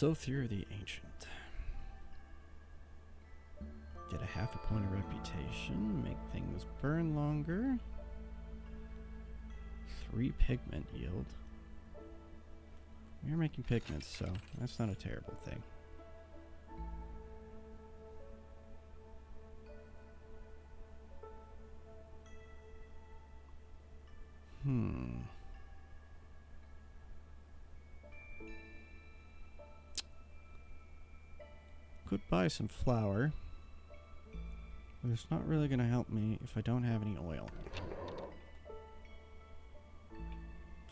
Sothir the Ancient. Get a half a point of reputation. Make things burn longer. 3 pigment yield. We're making pigments, so that's not a terrible thing. Could buy some flour, but it's not really going to help me if I don't have any oil.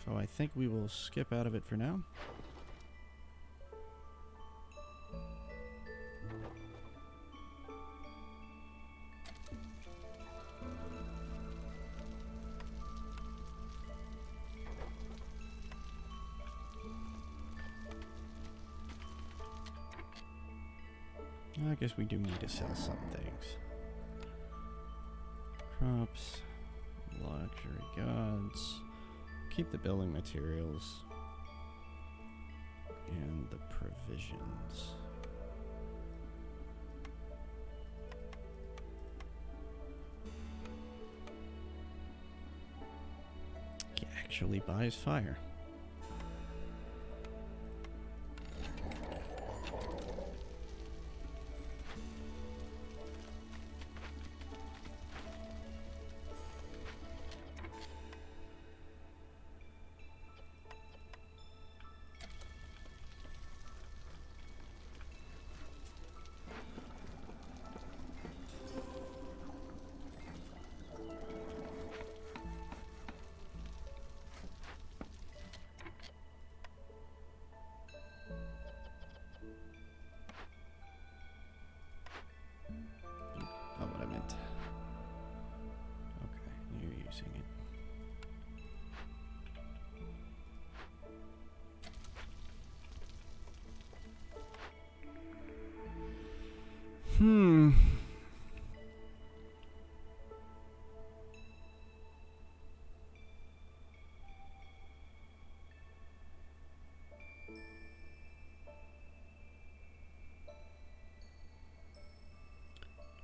So I think we will skip out of it for now. I guess we do need to sell some things. Crops, luxury goods, keep the building materials, and the provisions. He actually buys fire.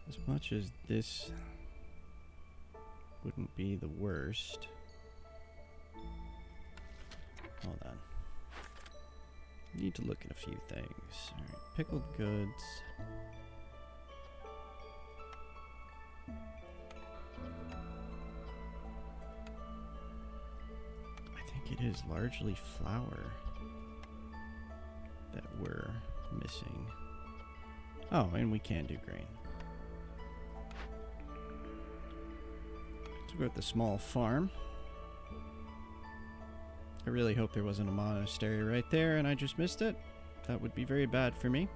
As much as this wouldn't be the worst. Hold on. Need to look at a few things. Alright, pickled goods. I think it is largely flour that we're missing. Oh, and we can do grain. We're at the small farm. I really hope there wasn't a monastery right there and I just missed it. That would be very bad for me.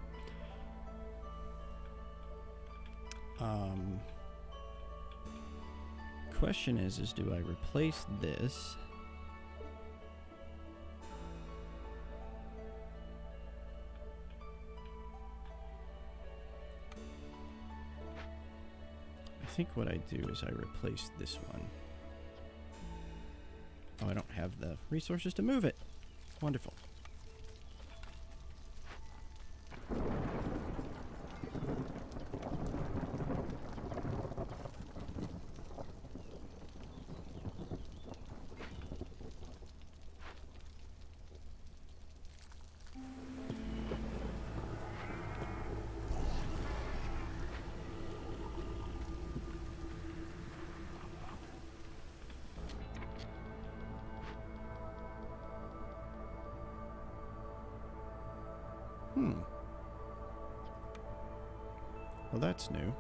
Question is do I replace this? I think what I do is I replace this one. Oh, I don't have the resources to move it. Wonderful. Well, that's new.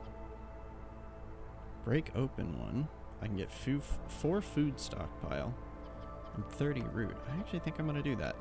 Break open one. I can get 4 food stockpile and 30 root. I actually think I'm going to do that.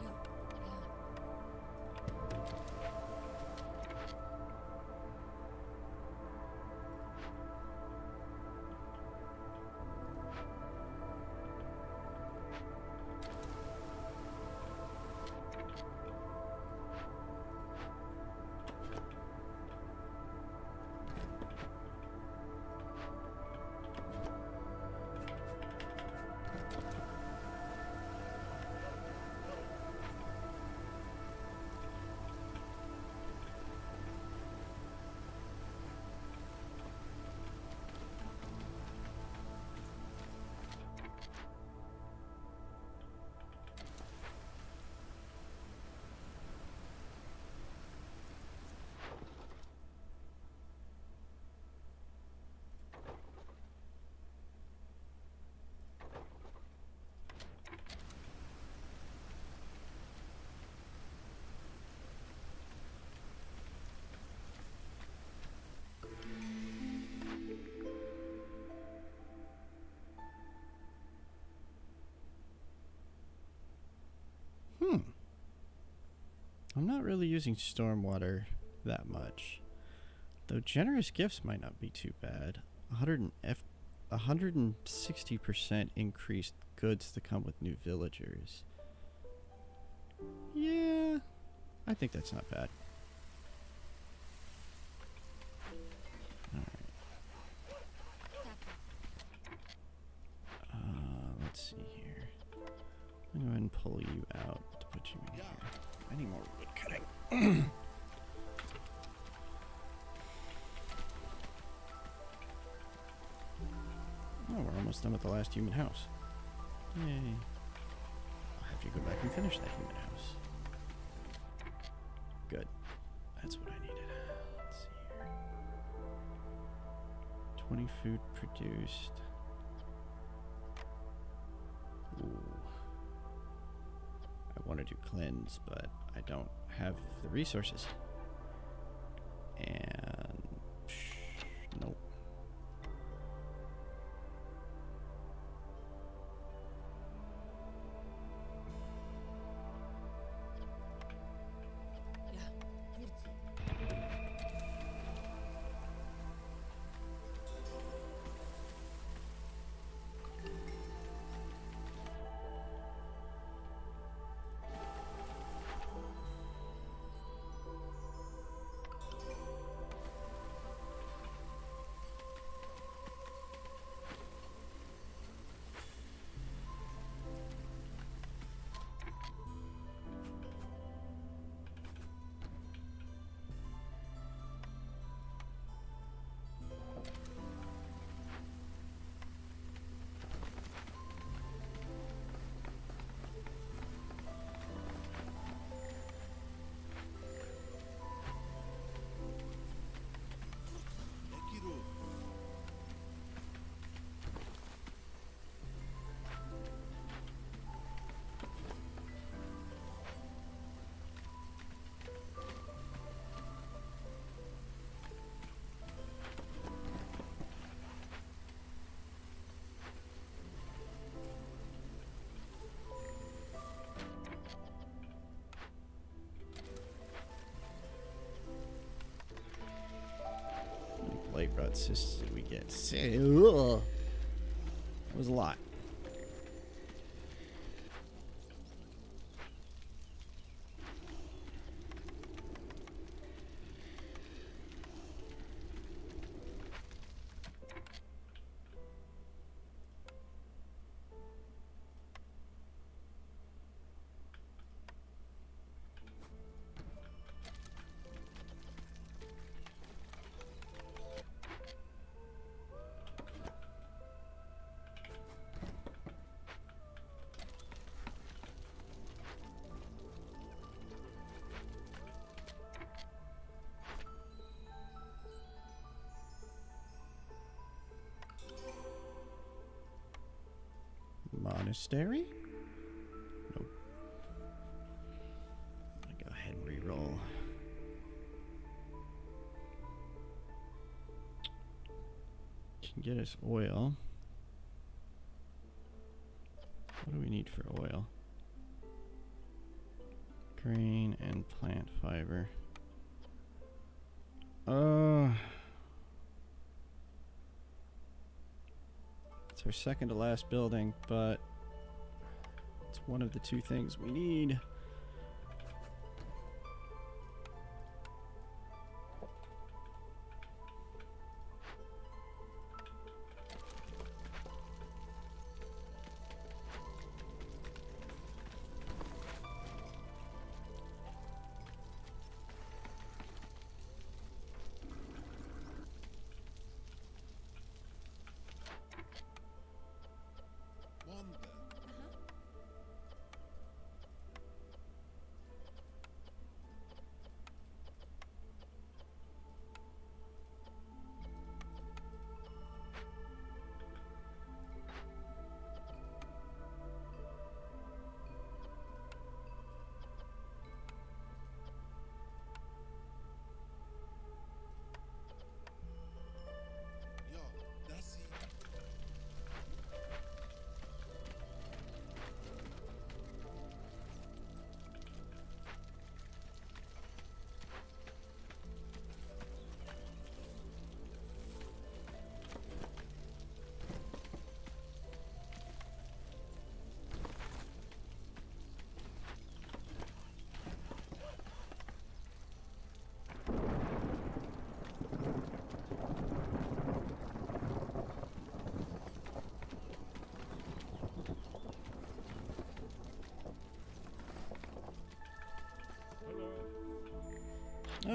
using stormwater that much. Though generous gifts might not be too bad. 160% increased goods to come with new villagers. Yeah, I think that's not bad. Alright. Let's see here. I'm going to go ahead and pull you out to put you in here. I need more wood cutting. Oh, we're almost done with the last human house. Yay. I'll have you go back and finish that human house. Good. That's what I needed. Let's see here. 20 food produced. Ooh. I want to do cleanse, but I don't have the resources. And nope. Blade rod cysts did we get? Ugh. That was a lot. Monastery? Nope. I'm gonna go ahead and re-roll. Can get us oil. What do we need for oil? Grain and plant fiber. It's our second to last building, but it's one of the two things we need.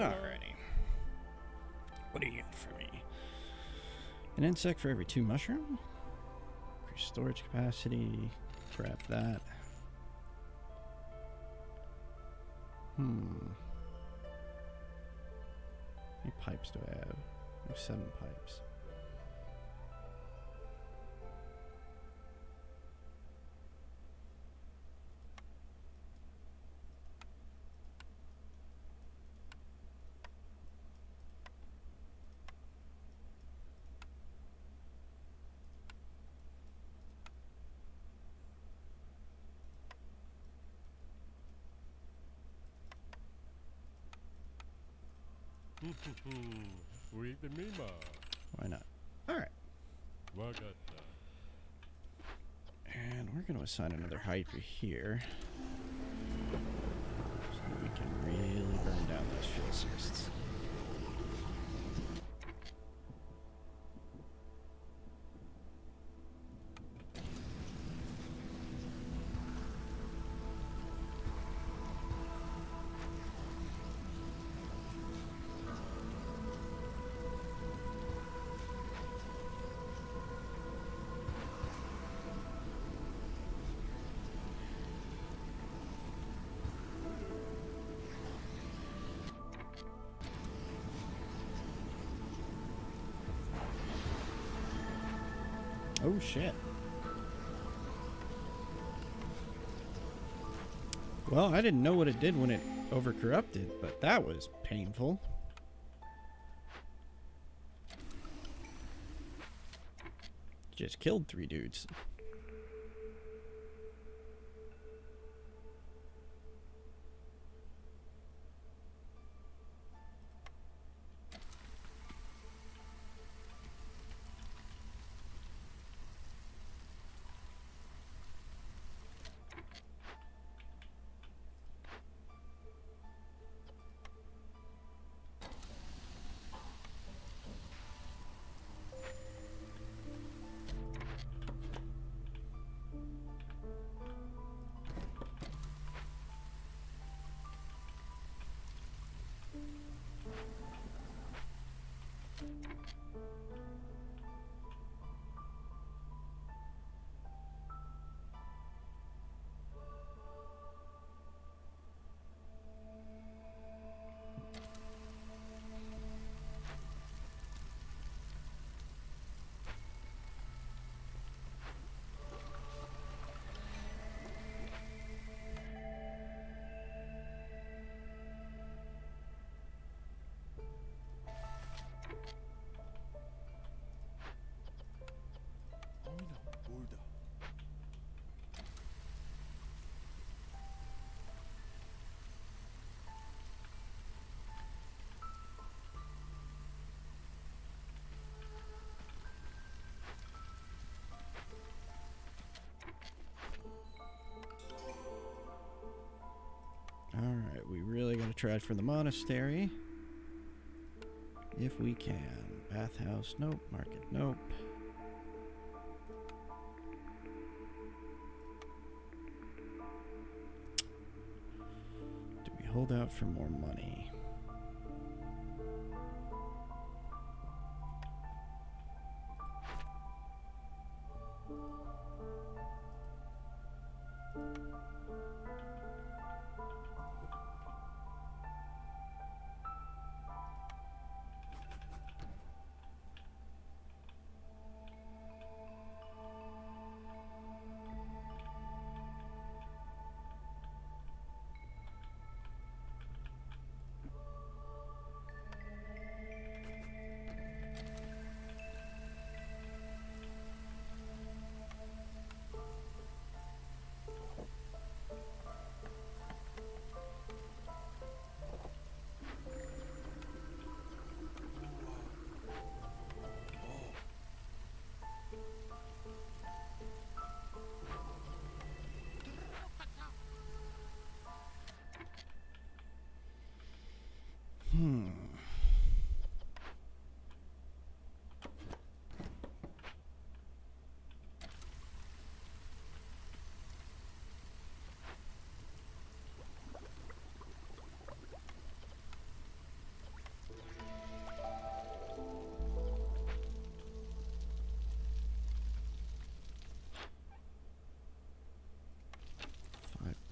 Alrighty. What do you got for me? An insect for every 2 mushroom? Increase storage capacity. Grab that. How many pipes do I have? I have 7 pipes. Why not? Alright. And we're going to assign another hyper here. So that we can really burn down those fuel sources. Oh shit. Well, I didn't know what it did when it overcorrupted, but that was painful. Just killed 3 dudes. Alright, we really gotta try for the monastery. If we can. Bathhouse, nope. Market, nope. Do we hold out for more money?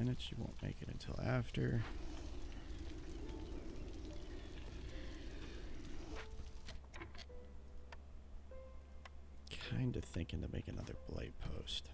minutes. She won't make it until after. Kind of thinking to make another blight post.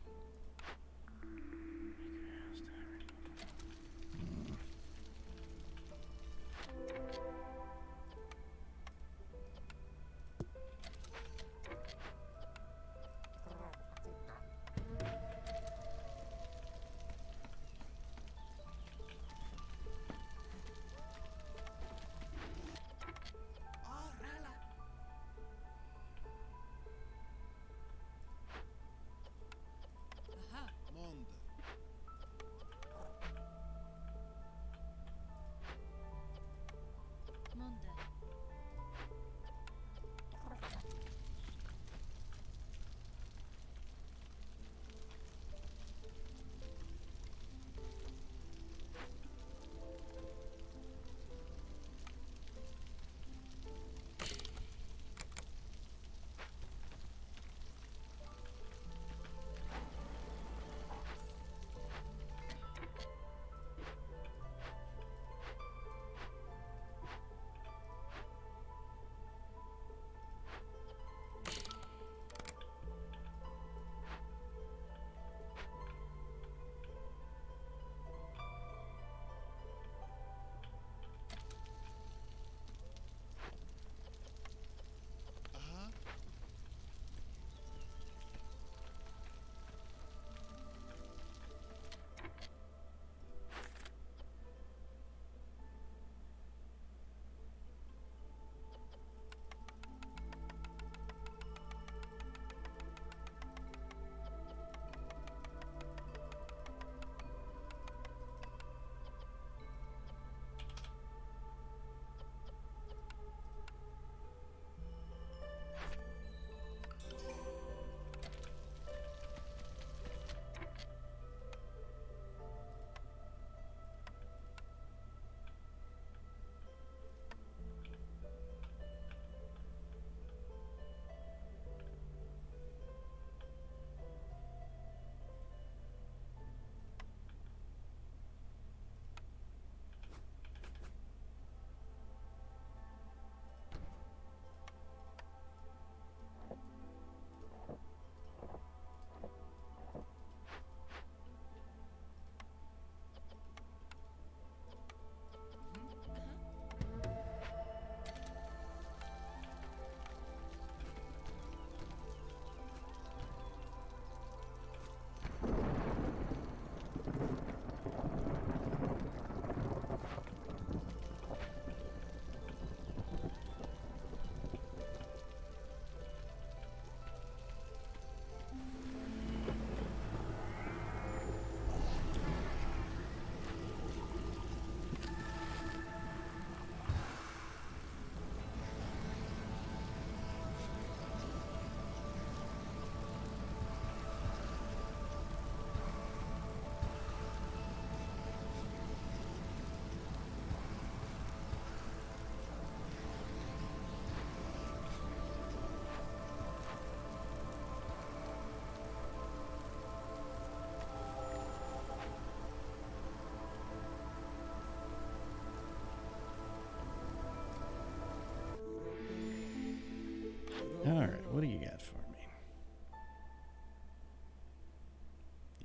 Alright, what do you got for me?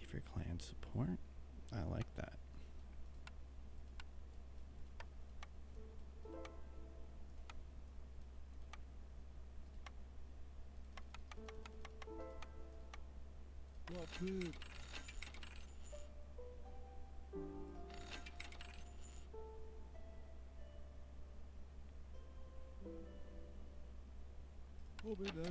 If your clan support, I like that. What food? Hope it does.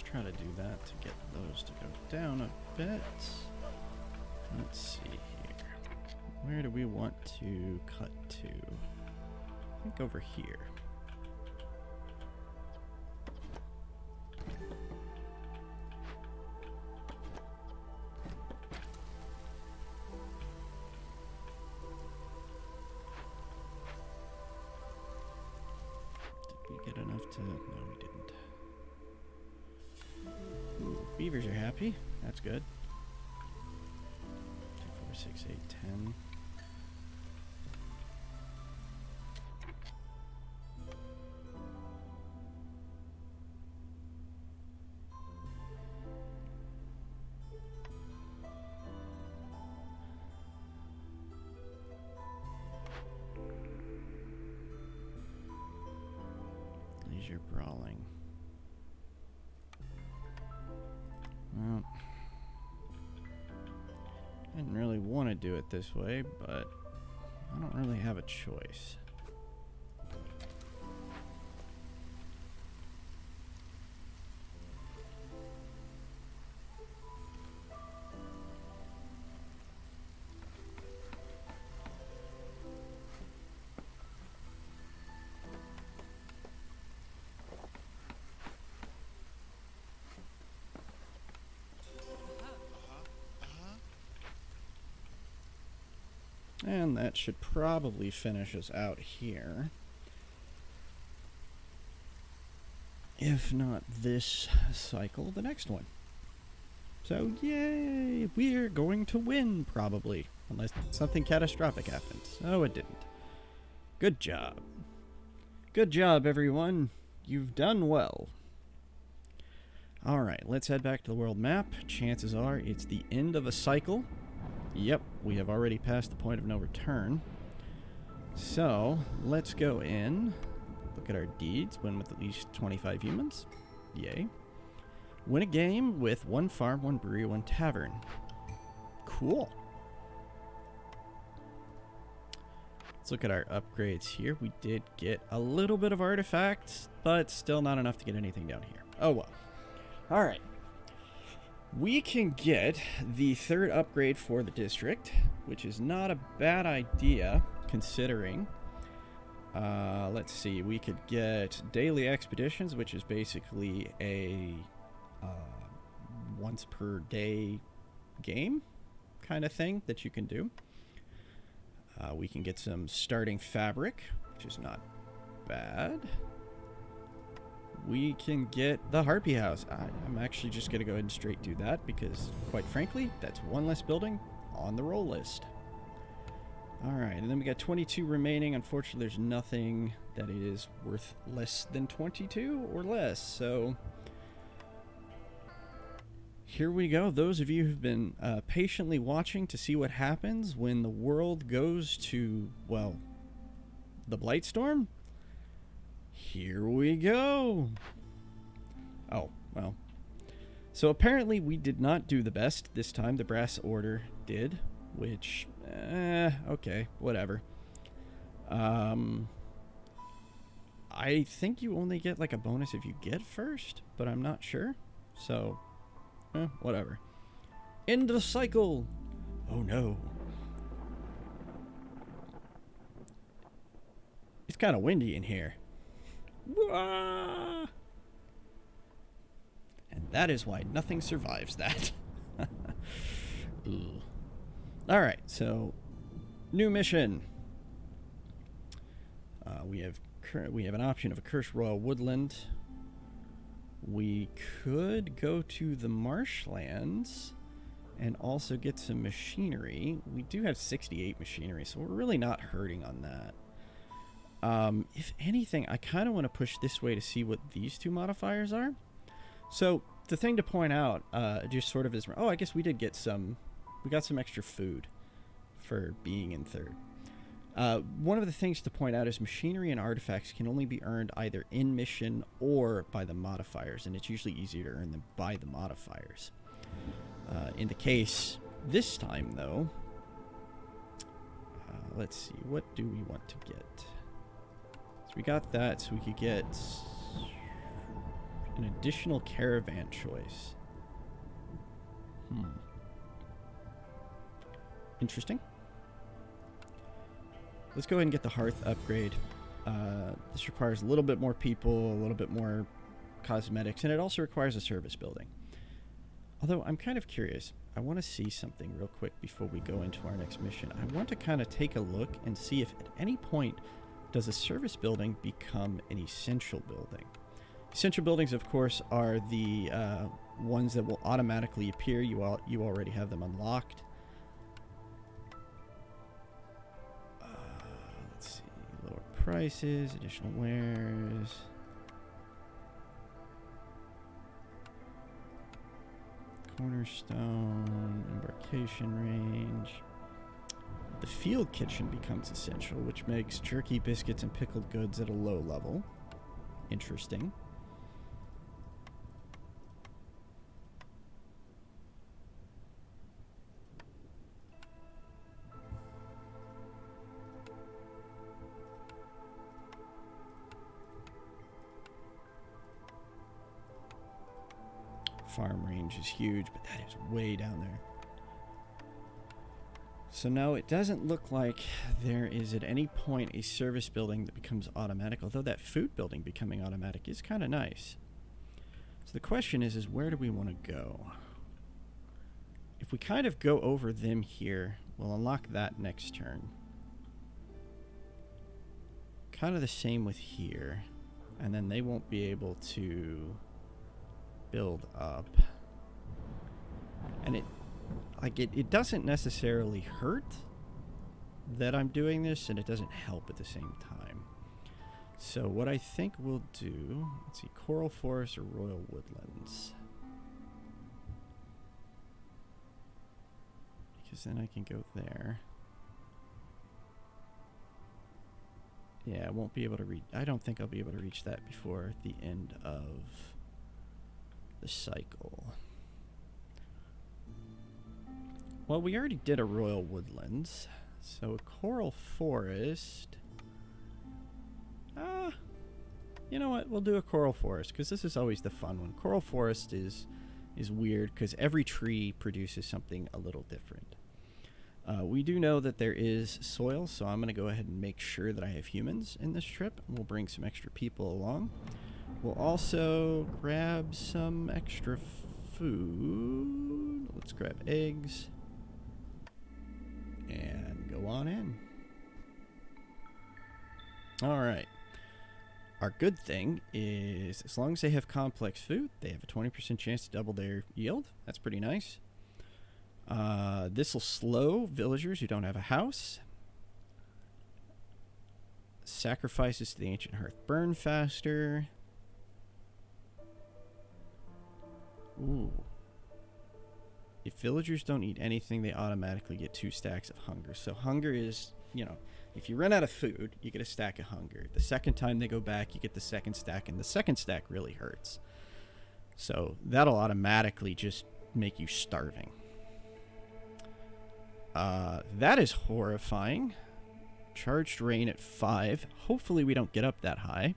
try to do that to get those to go down a bit. Let's see here. Where do we want to cut to? I think over here. Did we get enough to... No, we didn't. Ooh, beavers are happy. That's good. 2, 4, 6, 8, 10. Leisure brawling. Well, I didn't really want to do it this way, but I don't really have a choice. And that should probably finish us out here. If not this cycle, the next one. So, yay! We're going to win, probably. Unless something catastrophic happens. Oh, it didn't. Good job. Good job, everyone. You've done well. Alright, let's head back to the world map. Chances are it's the end of a cycle. Yep, we have already passed the point of no return. So, let's go in, look at our deeds, win with at least 25 humans. Yay. Win a game with 1 farm, 1 brewery, 1 tavern. Cool. Let's look at our upgrades here. We did get a little bit of artifacts, but still not enough to get anything down here. Oh well. Alright. We can get the 3rd upgrade for the district, which is not a bad idea, considering. Let's see, we could get daily expeditions, which is basically a once per day game kind of thing that you can do. We can get some starting fabric, which is not bad. We can get the Harpy House. I'm actually just going to go ahead and straight do that because, quite frankly, that's 1 less building on the roll list. Alright, and then we got 22 remaining. Unfortunately, there's nothing that is worth less than 22 or less, so here we go. Those of you who've been patiently watching to see what happens when the world goes to, well, the Blightstorm. Here we go. Oh, well. So apparently we did not do the best this time. The Brass Order did, which, okay, whatever. I think you only get like a bonus if you get first, but I'm not sure. So, whatever. End of the cycle. Oh no. It's kind of windy in here. And that is why nothing survives that. Alright, so new mission. We have an option of a Cursed Royal Woodland. We could go to the marshlands and also get some machinery. We do have 68 machinery, so we're really not hurting on that. If anything, I kind of want to push this way to see what these 2 modifiers are. So the thing to point out, just sort of is, oh, I guess we did get some, we got some extra food for being in 3rd. One of the things to point out is machinery and artifacts can only be earned either in mission or by the modifiers, and it's usually easier to earn them by the modifiers. In the case this time, though, let's see, what do we want to get? So we got that, so we could get An additional caravan choice. Interesting. Let's go ahead and get the hearth upgrade. This requires a little bit more people, a little bit more cosmetics, and it also requires a service building. Although I'm kind of curious. I want to see something real quick before we go into our next mission. I want to kind of take a look and see if at any point does a service building become an essential building. Essential buildings, of course, are the ones that will automatically appear. You already have them unlocked. Let's see. Lower prices, additional wares. Cornerstone, embarkation range. The field kitchen becomes essential, which makes jerky, biscuits, and pickled goods at a low level. Interesting. Farm range is huge, but that is way down there. So no, it doesn't look like there is at any point a service building that becomes automatic, although that food building becoming automatic is kind of nice. So the question is where do we want to go? If we kind of go over them here, we'll unlock that next turn. Kind of the same with here. And then they won't be able to build up. And it doesn't necessarily hurt that I'm doing this, and it doesn't help at the same time. So what I think we'll do, let's see, Coral Forest or Royal Woodlands. Because then I can go there. Yeah, I won't be able to reach, I don't think I'll be able to reach that before the end of the cycle. Well, we already did a Royal Woodlands, so a Coral Forest. You know what? We'll do a Coral Forest because this is always the fun one. Coral Forest is weird because every tree produces something a little different. We do know that there is soil, so I'm going to go ahead and make sure that I have humans in this trip. We'll bring some extra people along. We'll also grab some extra food. Let's grab eggs. And go on in. Alright. Our good thing is, as long as they have complex food, they have a 20% chance to double their yield. That's pretty nice. This will slow villagers who don't have a house. Sacrifices to the ancient hearth burn faster. Ooh. If villagers don't eat anything, they automatically get 2 stacks of hunger. So hunger is, if you run out of food, you get a stack of hunger. The second time they go back, you get the second stack, and the second stack really hurts. So that'll automatically just make you starving. That is horrifying. Charged rain at 5. Hopefully we don't get up that high.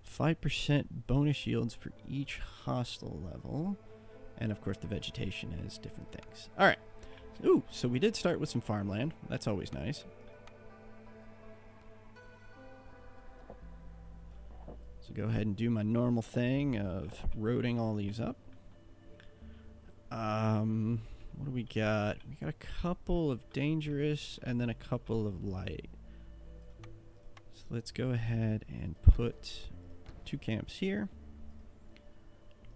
5% bonus yields for each hostile level. And, of course, the vegetation has different things. All right. Ooh, so we did start with some farmland. That's always nice. So go ahead and do my normal thing of roading all these up. What do we got? We got a couple of dangerous and then a couple of light. So let's go ahead and put 2 camps here.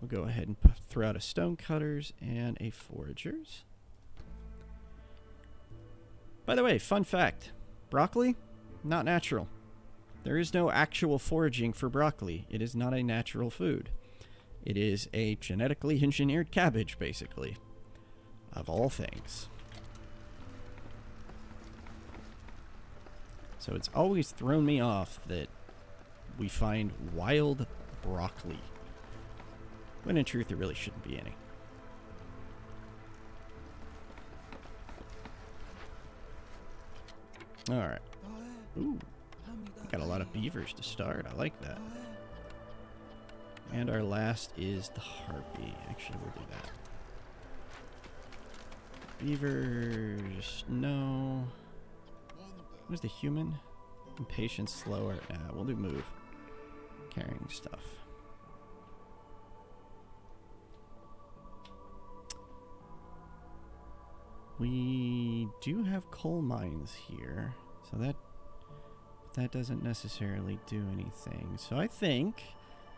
We'll go ahead and throw out a stonecutters and a foragers. By the way, fun fact. Broccoli, not natural. There is no actual foraging for broccoli. It is not a natural food. It is a genetically engineered cabbage, basically. Of all things. So it's always thrown me off that we find wild broccoli. When in truth, there really shouldn't be any. Alright. Ooh. Got a lot of beavers to start. I like that. And our last is the harpy. Actually, we'll do that. Beavers, no. Who's the human? Impatient, slower. Nah, we'll do move. Carrying stuff. We do have coal mines here, so that doesn't necessarily do anything. So I think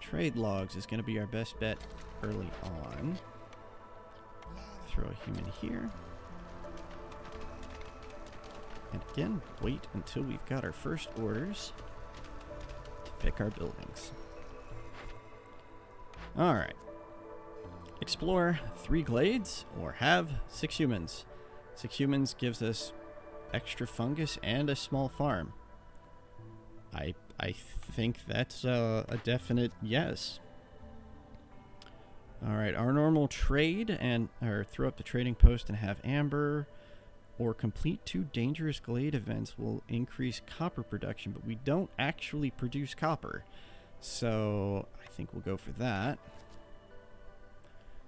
trade logs is going to be our best bet early on. Throw a human here. And again, wait until we've got our first orders to pick our buildings. Alright. Explore 3 glades or have 6 humans. 6 humans gives us extra fungus and a small farm. I think that's a definite yes. Alright, our normal trade or throw up the trading post and have amber. Or complete 2 dangerous glade events will increase copper production, but we don't actually produce copper. So I think we'll go for that.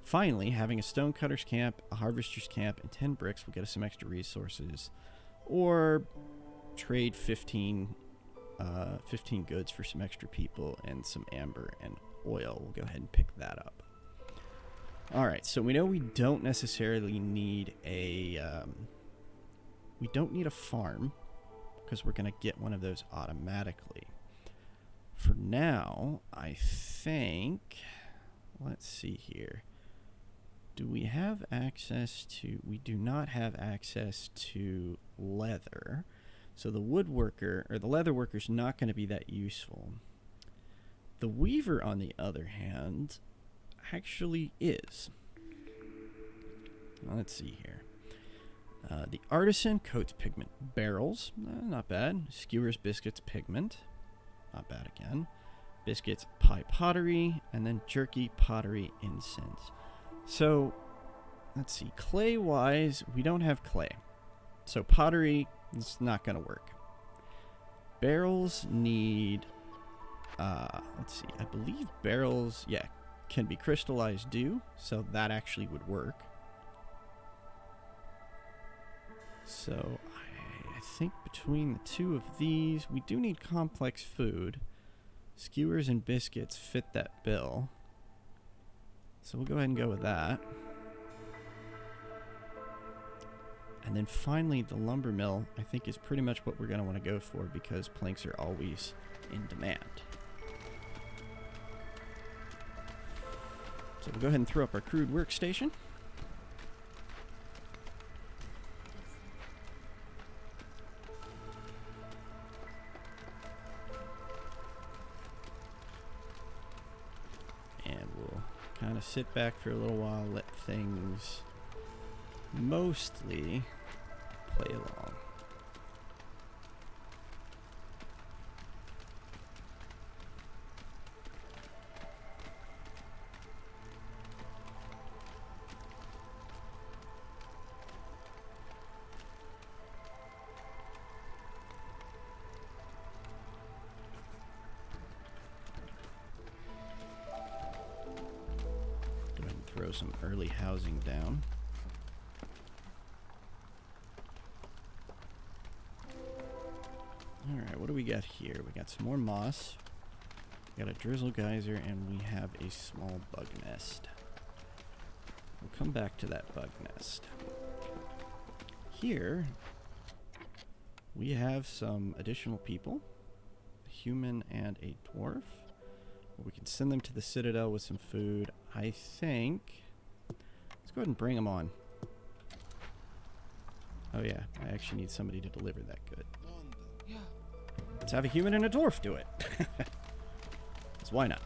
Finally, having a stonecutter's camp, a harvester's camp, and 10 bricks will get us some extra resources. Or trade 15 goods for some extra people and some amber and oil. We'll go ahead and pick that up. Alright, so we know we don't necessarily need a... we don't need a farm, because we're going to get one of those automatically. For now, I think... Let's see here. Do we have access to... We do not have access to leather. So the woodworker, or the leather worker, is not going to be that useful. The weaver, on the other hand, actually is. Let's see here. The artisan coats pigment barrels, not bad. Skewers biscuits pigment, not bad again. Biscuits pie pottery, and then jerky pottery incense. So, let's see. Clay wise, we don't have clay, so pottery is not going to work. Barrels need, let's see. I believe barrels, yeah, can be crystallized dew, so that actually would work. So, I think between the 2 of these, we do need complex food. Skewers and biscuits fit that bill. So we'll go ahead and go with that. And then finally, the lumber mill, I think, is pretty much what we're going to want to go for because planks are always in demand. So we'll go ahead and throw up our crude workstation. Kind of sit back for a little while, let things mostly play along. Throw some early housing down. Alright, what do we got here? We got some more moss. We got a drizzle geyser, and we have a small bug nest. We'll come back to that bug nest. Here, we have some additional people. A human and a dwarf. We can send them to the Citadel with some food. I think... Let's go ahead and bring them on. Oh yeah, I actually need somebody to deliver that good. Let's have a human and a dwarf do it. So why not?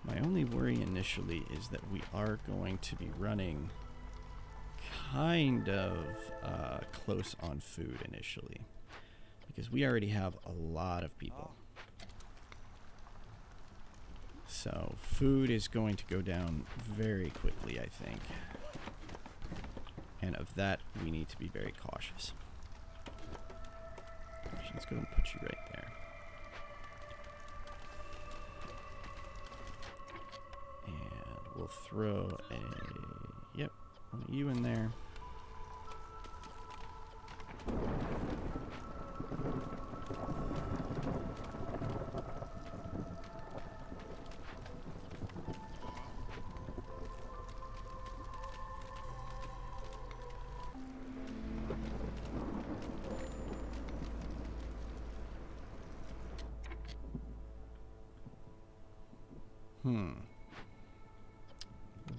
My only worry initially is that we are going to be running kind of close on food initially, because we already have a lot of people. So food is going to go down very quickly, I think. And of that, we need to be very cautious. Let's go and put you right there. And we'll throw a... Yep, you in there.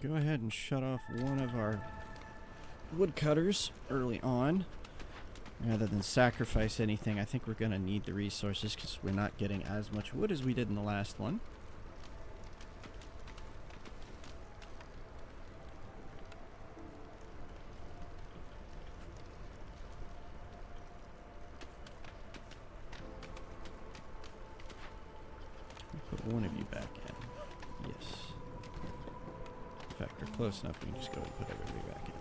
Go ahead and shut off one of our woodcutters early on. Rather than sacrifice anything, I think we're going to need the resources because we're not getting as much wood as we did in the last one. Put one of you back in. Yes. In fact, we're close enough we can just go and put everybody back in.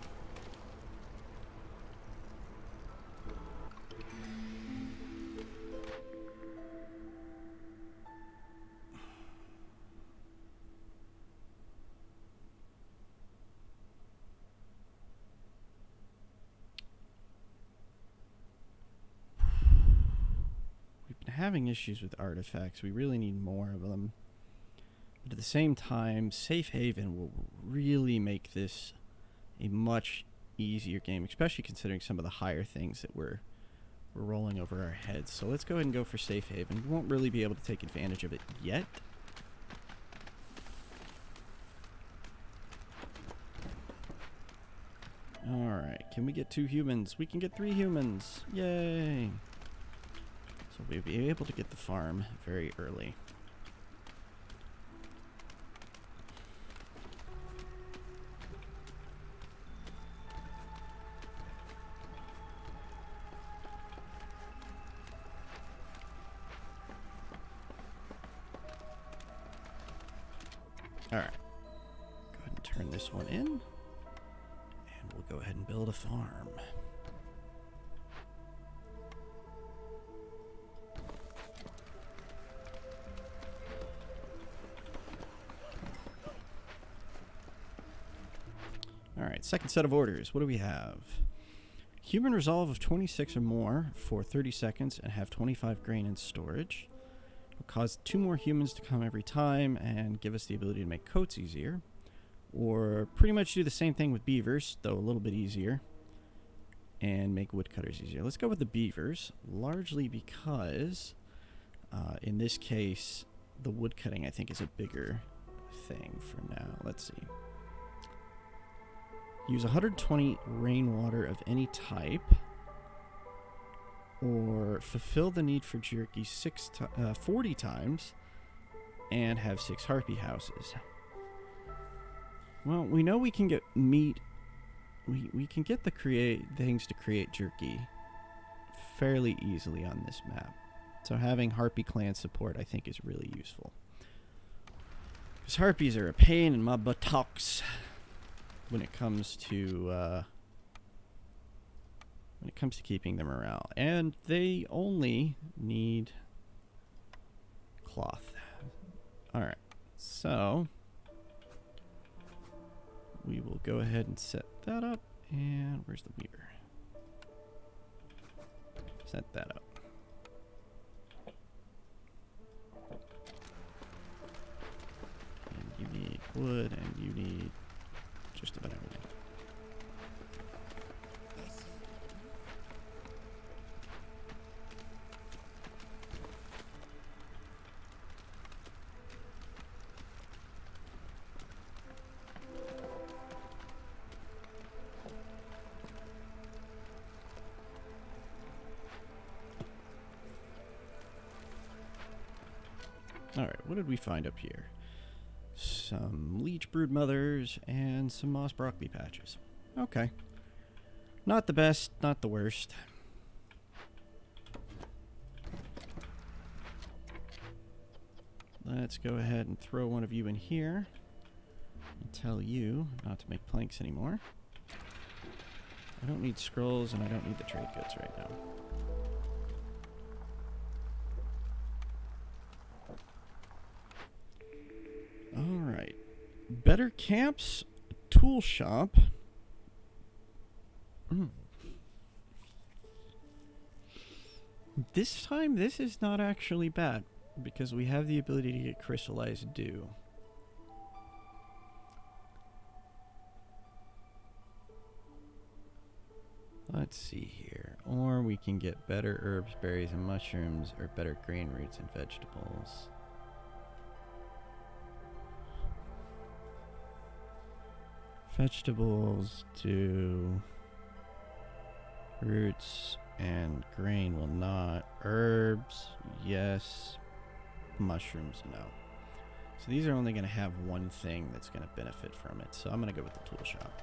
We've been having issues with artifacts. We really need more of them. But at the same time, Safe Haven will really make this a much easier game, especially considering some of the higher things that we're rolling over our heads. So let's go ahead and go for Safe Haven. We won't really be able to take advantage of it yet. Alright, can we get 2 humans? We can get 3 humans! Yay! So we'll be able to get the farm very early. Alright. Go ahead and turn this one in. And we'll go ahead and build a farm. Alright, second set of orders. What do we have? Human resolve of 26 or more for 30 seconds and have 25 grain in storage. Will cause 2 more humans to come every time and give us the ability to make coats easier. Or pretty much do the same thing with beavers, though a little bit easier. And make woodcutters easier. Let's go with the beavers, largely because in this case, the woodcutting I think is a bigger thing for now. Let's see. Use 120 rainwater of any type. Or fulfill the need for jerky 40 times and have 6 harpy houses. Well, we know we can get meat. We can get the things to create jerky fairly easily on this map. So having harpy clan support I think is really useful. Because harpies are a pain in my buttocks when it comes to keeping the morale. And they only need cloth. Alright, so we will go ahead and set that up. And where's the weaver? Set that up. And you need wood, and you need just about everything. Alright, what did we find up here? Some leech brood mothers and some moss broccoli patches. Okay. Not the best, not the worst. Let's go ahead and throw one of you in here and tell you not to make planks anymore. I don't need scrolls, and I don't need the trade goods right now. Alright. Better camps, tool shop. This time, this is not actually bad, because we have the ability to get crystallized dew. Let's see here. Or we can get better herbs, berries, and mushrooms, or better grain roots and vegetables. Vegetables do. Roots and grain will not. Herbs, yes. Mushrooms, no. So these are only going to have one thing that's going to benefit from it. So I'm going to go with the tool shop.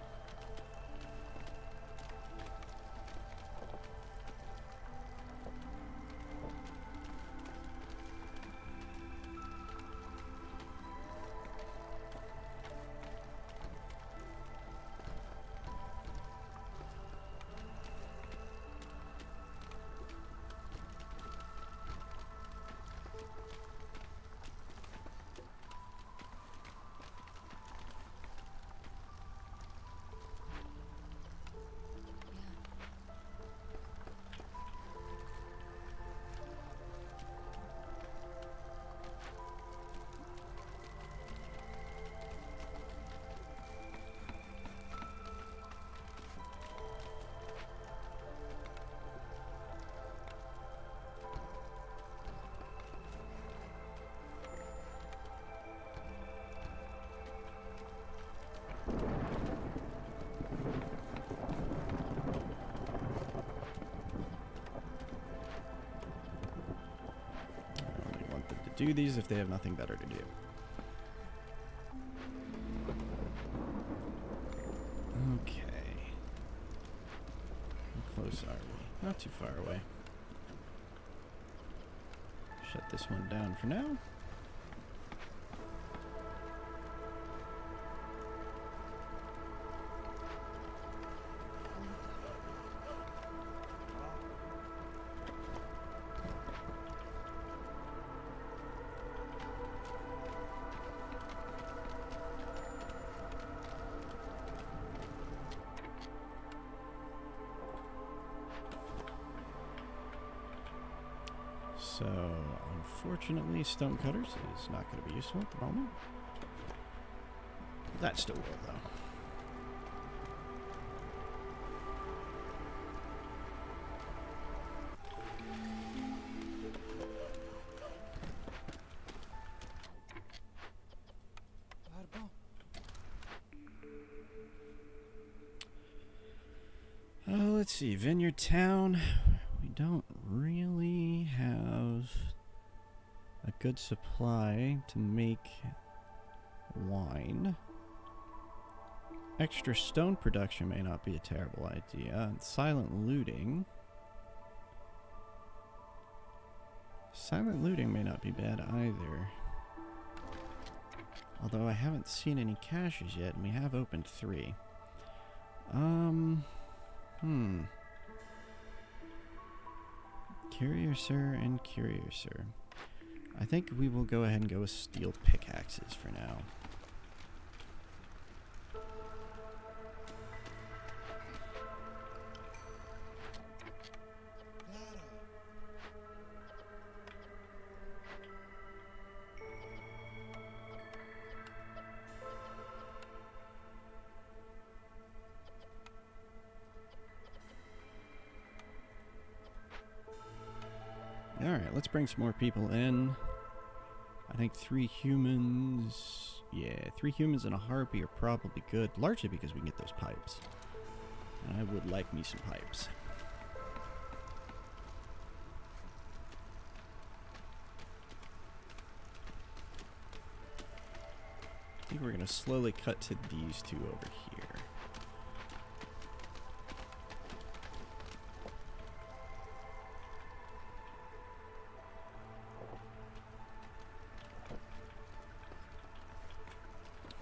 Do these if they have nothing better to do. Okay. How close are we? Not too far away. Shut this one down for now. So, unfortunately, stone cutters is not going to be useful at the moment. That still will, though. Let's see, Vineyard Town. We don't really have a good supply to make wine. Extra stone production may not be a terrible idea. And silent looting. Silent looting may not be bad either. Although I haven't seen any caches yet, and we have opened 3. Curiouser and Curiouser. I think we will go ahead and go with steel pickaxes for now. Alright, let's bring some more people in. I think 3 humans... Yeah, 3 humans and a harpy are probably good, largely because we can get those pipes. And I would like me some pipes. I think we're going to slowly cut to these 2 over here.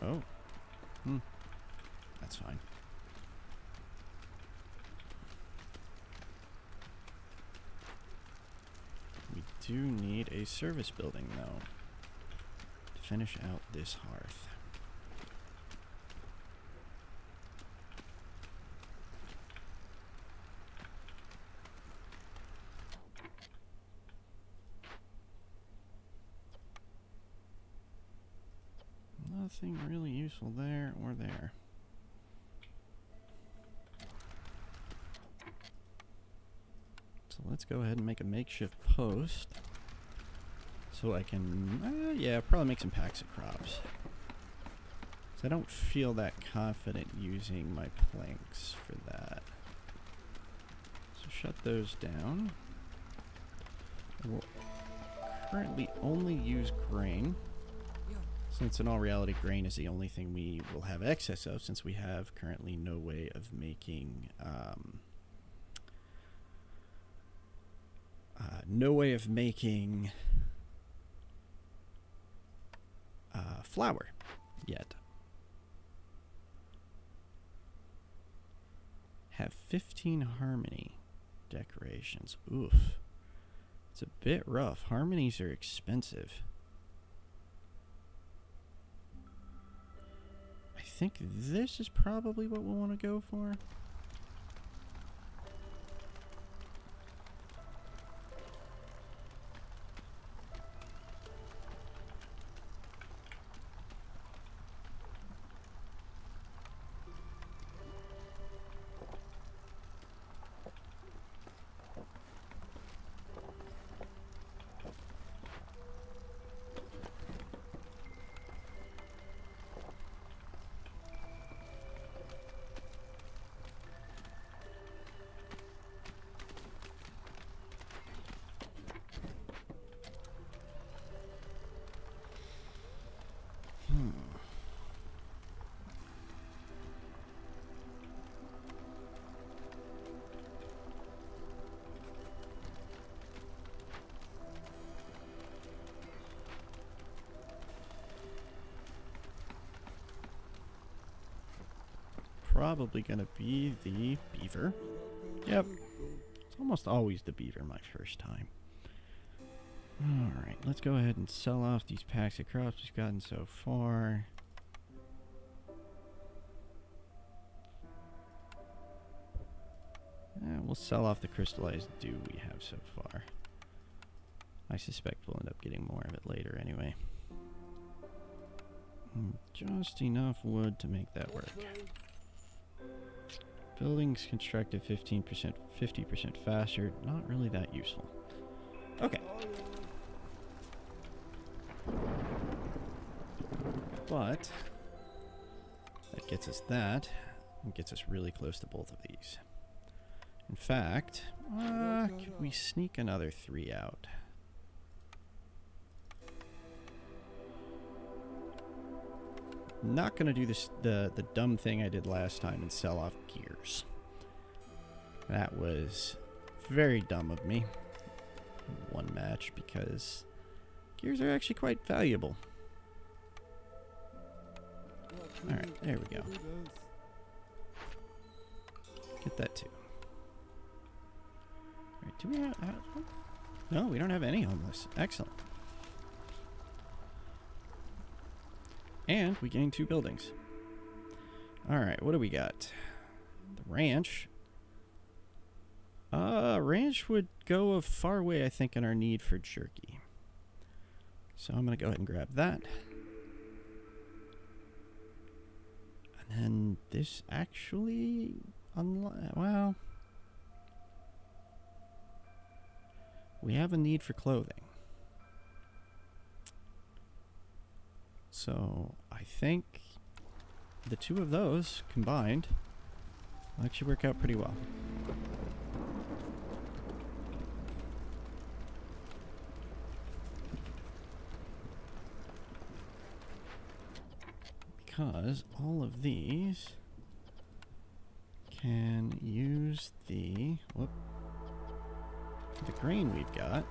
Oh. That's fine. do need a service building, though, to finish out this hearth. Nothing really useful there or there. So let's go ahead and make a makeshift post. So I can, yeah, probably make some packs of crops. So I don't feel that confident using my planks for that. So shut those down. We'll currently only use grain, since in all reality grain is the only thing we will have excess of, since we have currently no way of making flour yet. Have 15 harmony decorations. Oof. It's a bit rough. Harmonies are expensive. I think this is probably what we'll want to go for. Probably gonna be the beaver. Yep. It's almost always the beaver my first time. Alright, let's go ahead and sell off these packs of crops we've gotten so far. We'll sell off the crystallized dew we have so far. I suspect we'll end up getting more of it later anyway. Just enough wood to make that work. Buildings constructed 15%, 50% faster. Not really that useful. Okay. But that gets us that. And gets us really close to both of these. In fact, could we sneak another 3 out? Not gonna do this the dumb thing I did last time and sell off gears. That was very dumb of me. One match, because gears are actually quite valuable. Alright, there we go. Get that too. Alright, do we have... no, we don't have any homeless. Excellent. And we gained 2 buildings. Alright, what do we got? The ranch. Ranch would go a far way, I think, in our need for jerky. So I'm going to go ahead and grab that. And then this actually... well... we have a need for clothing. So I think the 2 of those combined will actually work out pretty well. Because all of these can use the grain we've got.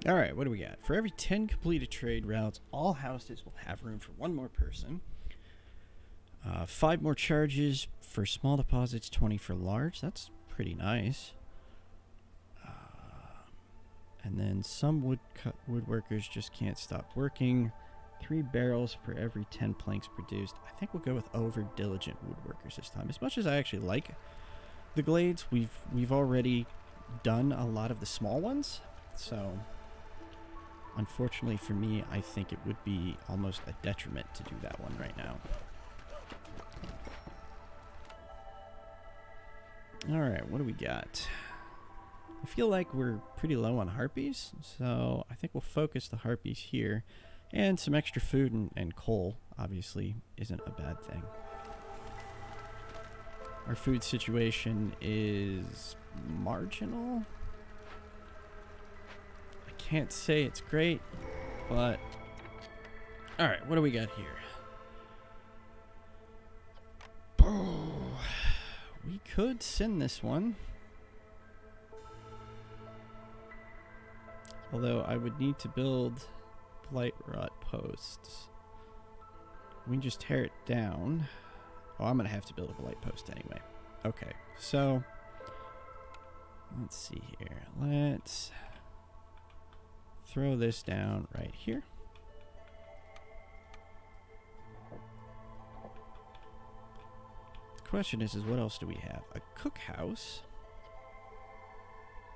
Alright, what do we got? For every 10 completed trade routes, all houses will have room for one more person. 5 more charges for small deposits, 20 for large. That's pretty nice. And then some woodworkers just can't stop working. 3 barrels for every 10 planks produced. I think we'll go with over diligent woodworkers this time. As much as I actually like the glades, we've already done a lot of the small ones. So unfortunately for me, I think it would be almost a detriment to do that one right now. Alright, what do we got? I feel like we're pretty low on harpies, so I think we'll focus the harpies here. And some extra food and coal, obviously, isn't a bad thing. Our food situation is marginal. I can't say it's great, but... Alright, what do we got here? Oh, we could send this one. Although I would need to build blight rot posts. We can just tear it down. Oh, I'm going to have to build a blight post anyway. Okay, so let's see here. Let's throw this down right here. The question is what else do we have? A cookhouse.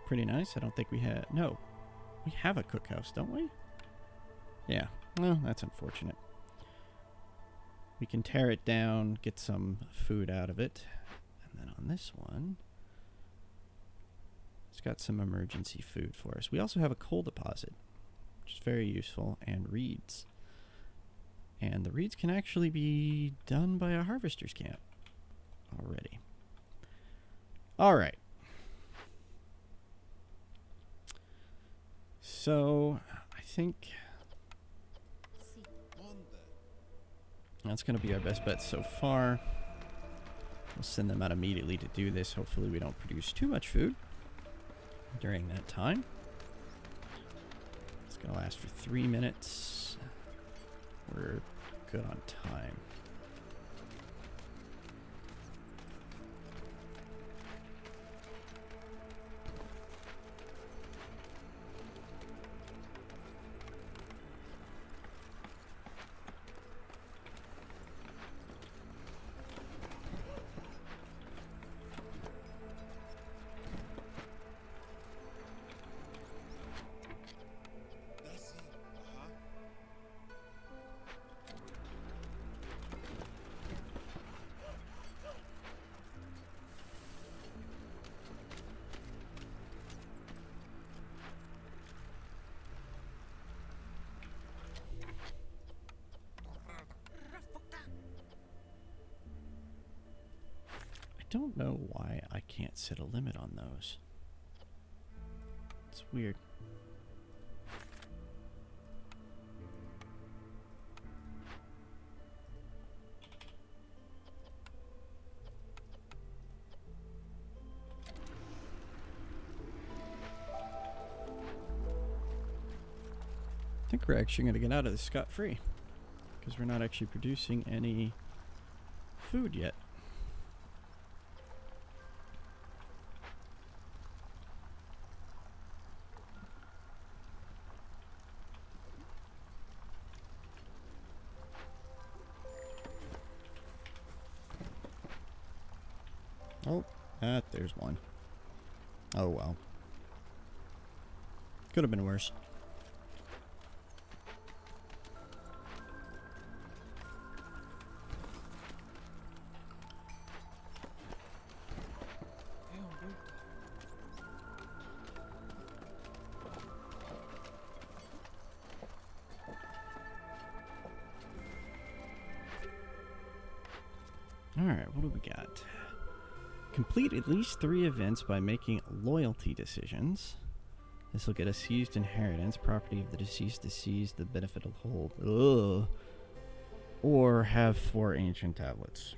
Pretty nice. I don't think we have... No. We have a cookhouse, don't we? Yeah. Well, that's unfortunate. We can tear it down, get some food out of it. And then on this one, it's got some emergency food for us. We also have a coal deposit, which is very useful, and reeds. And the reeds can actually be done by a harvester's camp already. All right. So, I think that's going to be our best bet so far. We'll send them out immediately to do this. Hopefully we don't produce too much food during that time. It's going to last for 3 minutes. We're good on time. I don't know why I can't set a limit on those. It's weird. I think we're actually going to get out of this scot-free because we're not actually producing any food yet. Oh, there's one. Oh well. Could have been worse. Alright, what do we got? Complete at least 3 events by making loyalty decisions. This will get a seized inheritance, property of the deceased, the benefit will hold. Ugh. Or have 4 ancient tablets.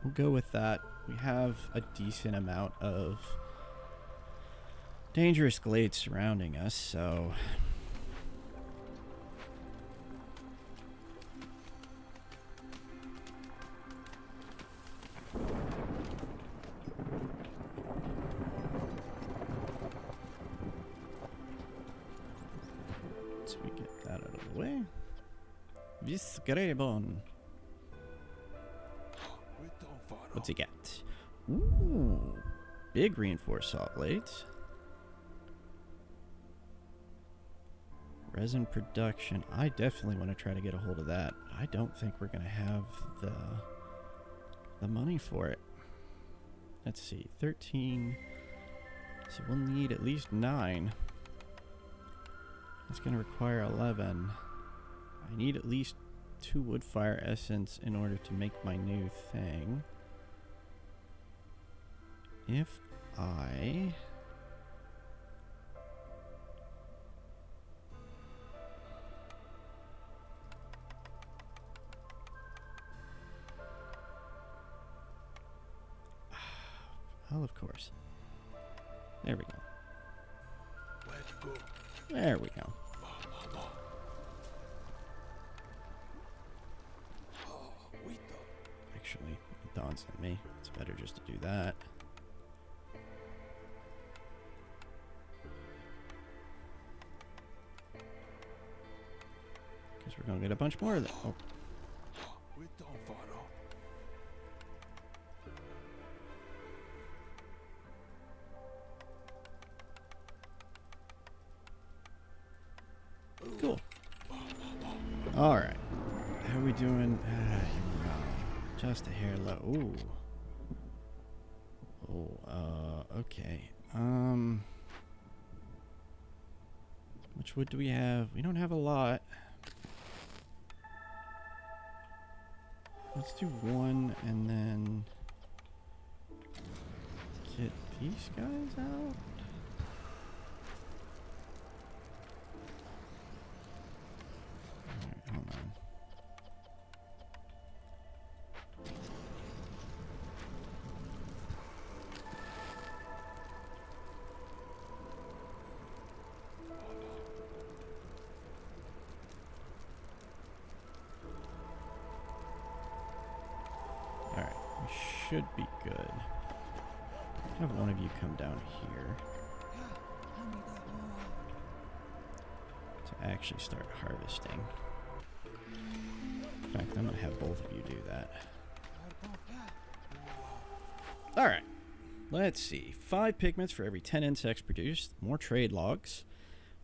we'll go with that. We have a decent amount of dangerous glades surrounding us, so... Once we get that out of the way. Visgrebon. What's he got? Ooh, big reinforced saw blades. Resin production. I definitely want to try to get a hold of that. I don't think we're gonna have the money for it. Let's see, 13. So we'll need at least 9. That's gonna require 11. I need at least 2 woodfire essence in order to make my new thing. If I... Well, of course. There we go. There we go. Actually, it dawns on me. It's better just to do that. Because we're going to get a bunch more of that. Oh. Cool. All right. How are we doing? Here we go. Just a hair low. Ooh. Oh, okay. Which wood do we have? We don't have a lot. Let's do 1 and then get these guys out. Alright, hold on. Alright, we should be good. Have one of you come down here to actually start harvesting. In fact, I'm going to have both of you do that. Alright, let's see. 5 pigments for every 10 insects produced. More trade logs.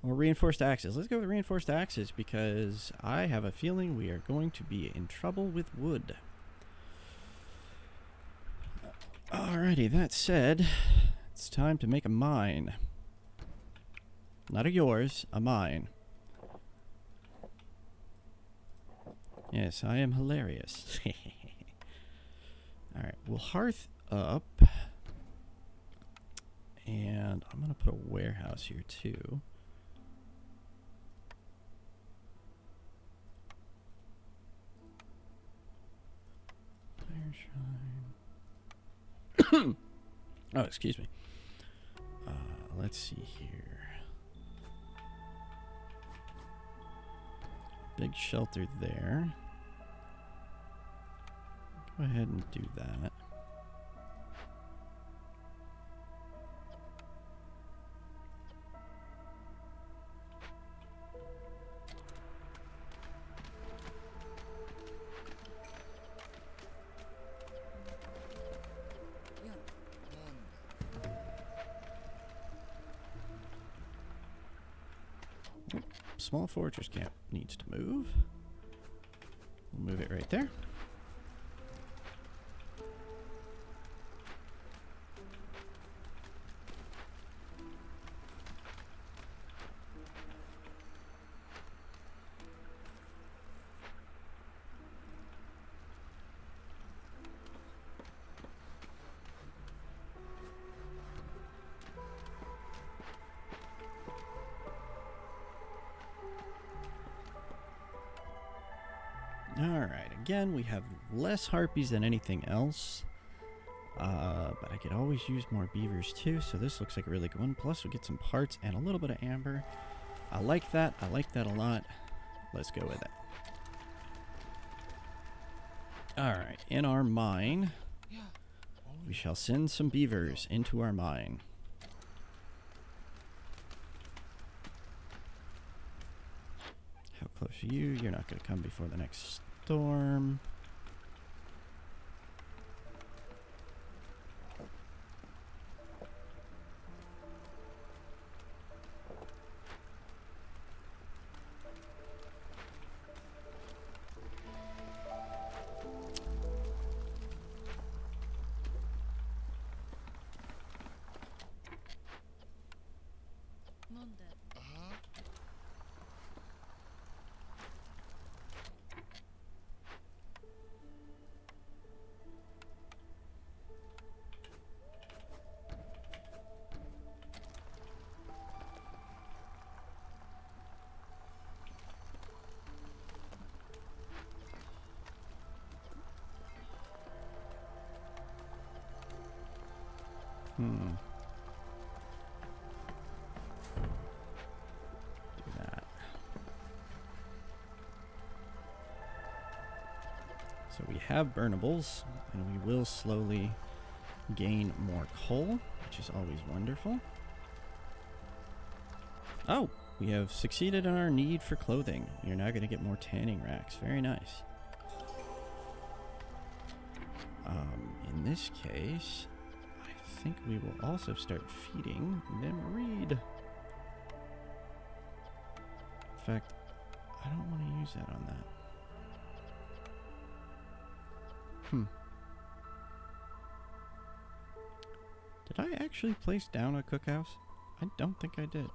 More reinforced axes. Let's go with reinforced axes because I have a feeling we are going to be in trouble with wood. Alrighty, that said, it's time to make a mine. Not a yours, a mine. Yes, I am hilarious. Alright, we'll hearth up. And I'm going to put a warehouse here too. Fire shrine. Oh, excuse me. Let's see here. Big shelter there. Go ahead and do that. Small fortress camp needs to move. We'll move it right there. Alright, again, we have less harpies than anything else. But I could always use more beavers too, so this looks like a really good one. Plus, we get some parts and a little bit of amber. I like that. I like that a lot. Let's go with it. Alright, in our mine, we shall send some beavers into our mine. How close are you? You're not going to come before the next storm. Do that. So we have burnables, and we will slowly gain more coal, which is always wonderful. Oh, we have succeeded in our need for clothing. We are now going to get more tanning racks. Very nice. In this case, I think we will also start feeding them reed. In fact, I don't want to use that on that. Did I actually place down a cookhouse? I don't think I did.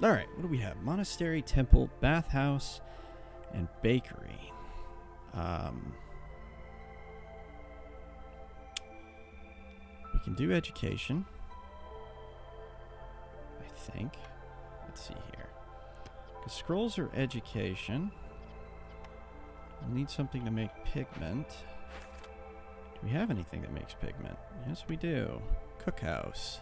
Alright, what do we have? Monastery, temple, bathhouse, and bakery. We can do education, I think. Let's see here. Because scrolls are education. We'll need something to make pigment. Do we have anything that makes pigment? Yes, we do. Cookhouse.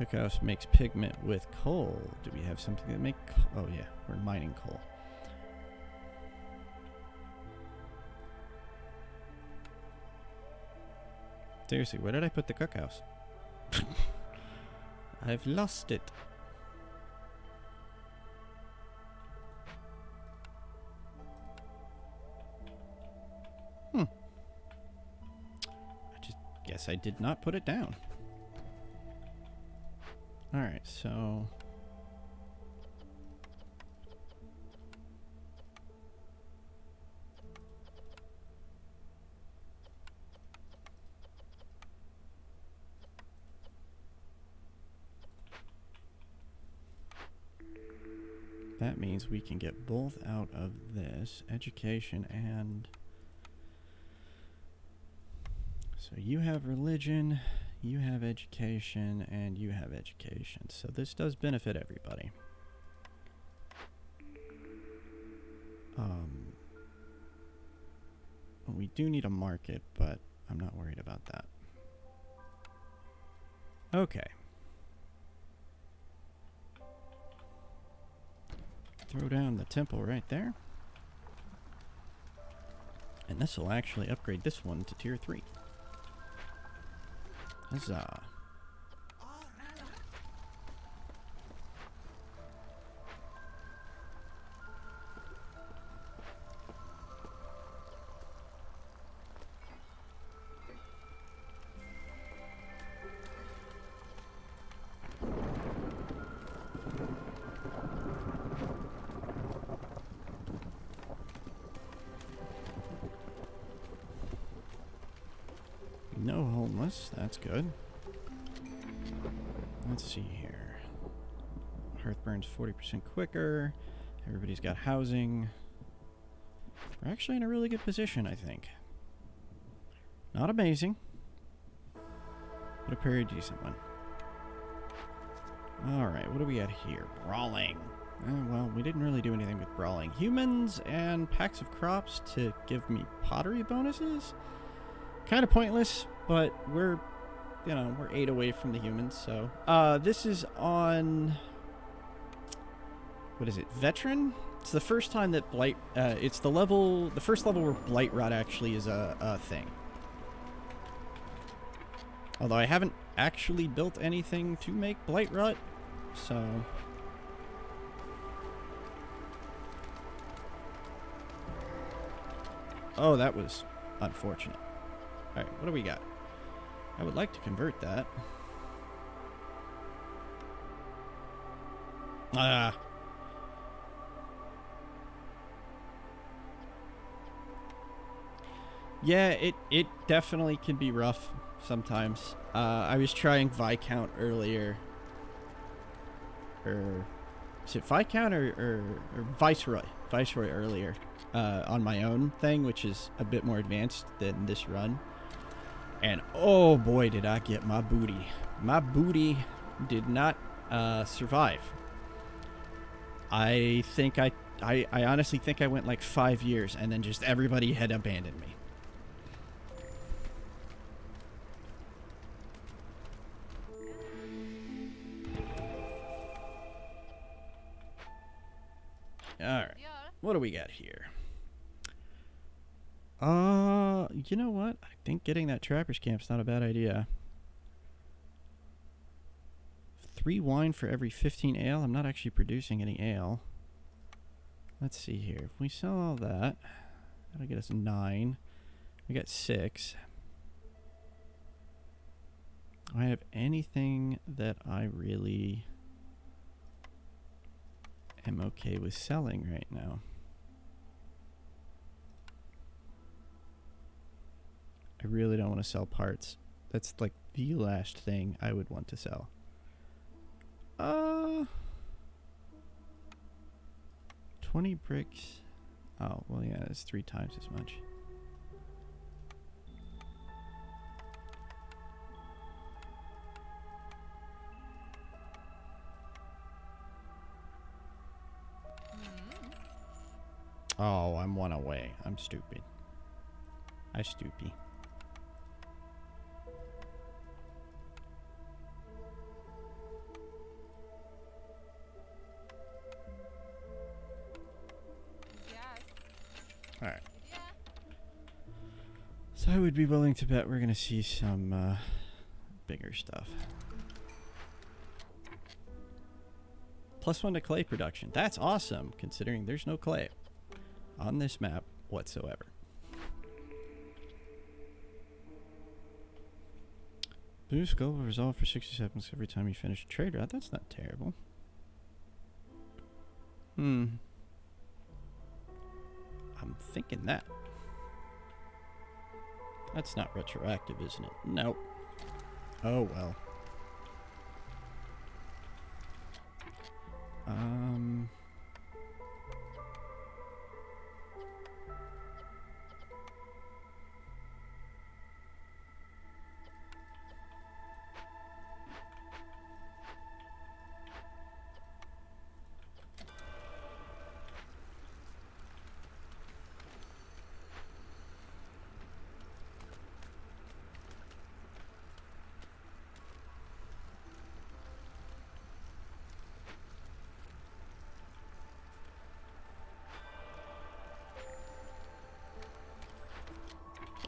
Cookhouse makes pigment with coal. Do we have something that make... Oh, yeah. We're mining coal. Seriously, where did I put the cookhouse? I've lost it. I just guess I did not put it down. Alright, so... that means we can get both out of this, education and... So you have religion, you have education, and you have education. So this does benefit everybody. We do need a market, but I'm not worried about that. Okay. Throw down the temple right there. And this will actually upgrade this one to tier 3. Huzzah. No homeless, that's good. Let's see here. Hearth burns 40% quicker. Everybody's got housing. We're actually in a really good position, I think. Not amazing, but a very decent one. Alright, what do we got here? Brawling. Well, we didn't really do anything with brawling. Humans and packs of crops to give me pottery bonuses? Kind of pointless, but we're 8 away from the humans, so. This is on... What is it? Veteran? It's the first time that Blight... it's the first level where Blight Rot actually is a thing. Although I haven't actually built anything to make Blight Rot, so... Oh, that was unfortunate. Alright, what do we got? I would like to convert that. Yeah, it definitely can be rough sometimes. I was trying Viscount earlier. Is it Viscount or Viceroy? Viceroy earlier. On my own thing, which is a bit more advanced than this run. And oh boy, did I get my booty. My booty did not survive. I honestly think I went like 5 years and then just everybody had abandoned me. Alright. What do we got here? You know what? I think getting that trapper's camp's not a bad idea. 3 wine for every 15 ale. I'm not actually producing any ale. Let's see here. If we sell all that, that'll get us 9. We got 6. Do I have anything that I really am okay with selling right now? I really don't want to sell parts. That's like the last thing I would want to sell. 20 bricks. Oh, well, yeah, it's 3 times as much. Oh, I'm 1 away. I'm stupid. I stoopy. Alright. So I would be willing to bet we're going to see some bigger stuff. +1 to clay production. That's awesome, considering there's no clay on this map whatsoever. Boost goal will resolve for 60 seconds every time you finish a trade route. That's not terrible. I'm thinking that. That's not retroactive, isn't it? Nope. Oh, well.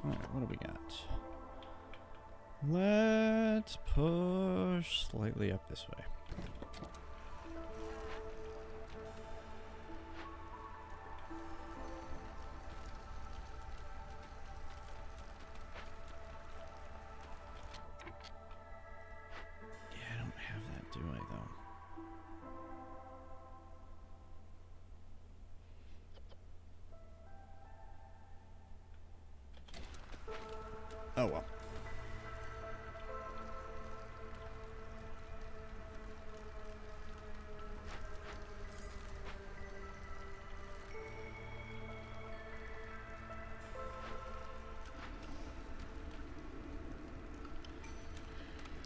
Alright, what do we got? Let's push slightly up this way. Yeah, I don't have that, do I, though? Oh, well.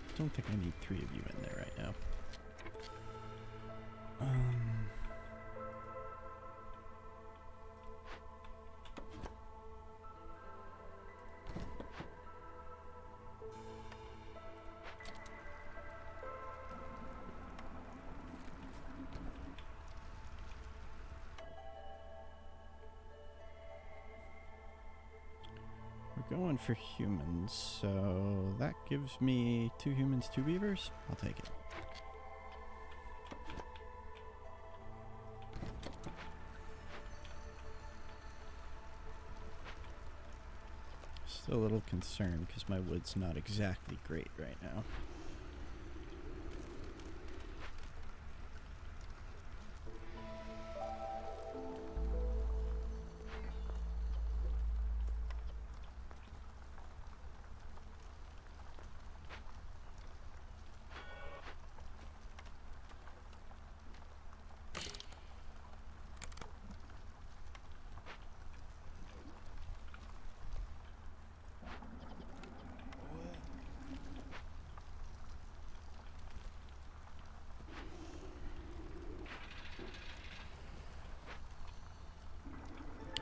I don't think I need 3 of you in there right now. going for humans, so that gives me 2 humans, 2 beavers. I'll take it. Still a little concerned because my wood's not exactly great right now.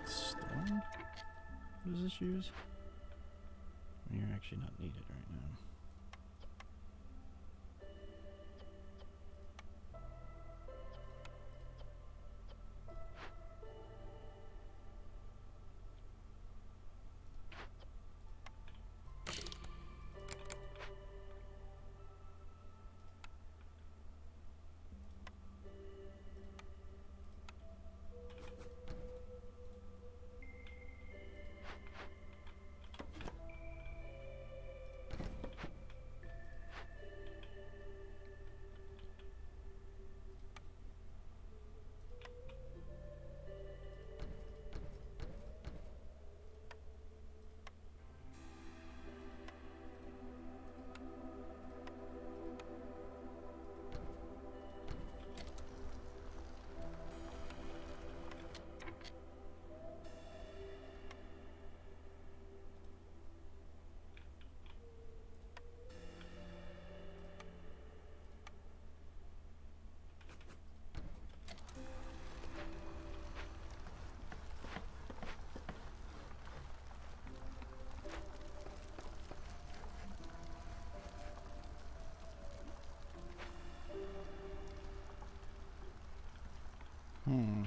Stone? What does this use? You're actually not needed right now. Hmm.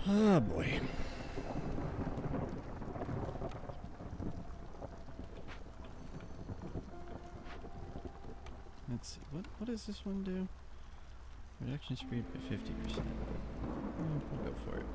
Oh boy. Let's see. What does this one do? Reduction speed by 50%. We'll go for it.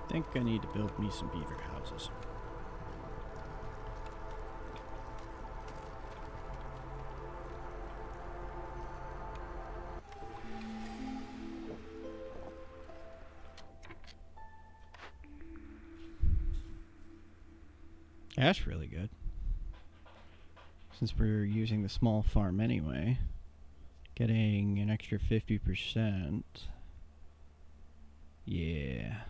I think I need to build me some beaver houses. That's really good. Since we're using the small farm anyway, getting an extra 50%. Yeah.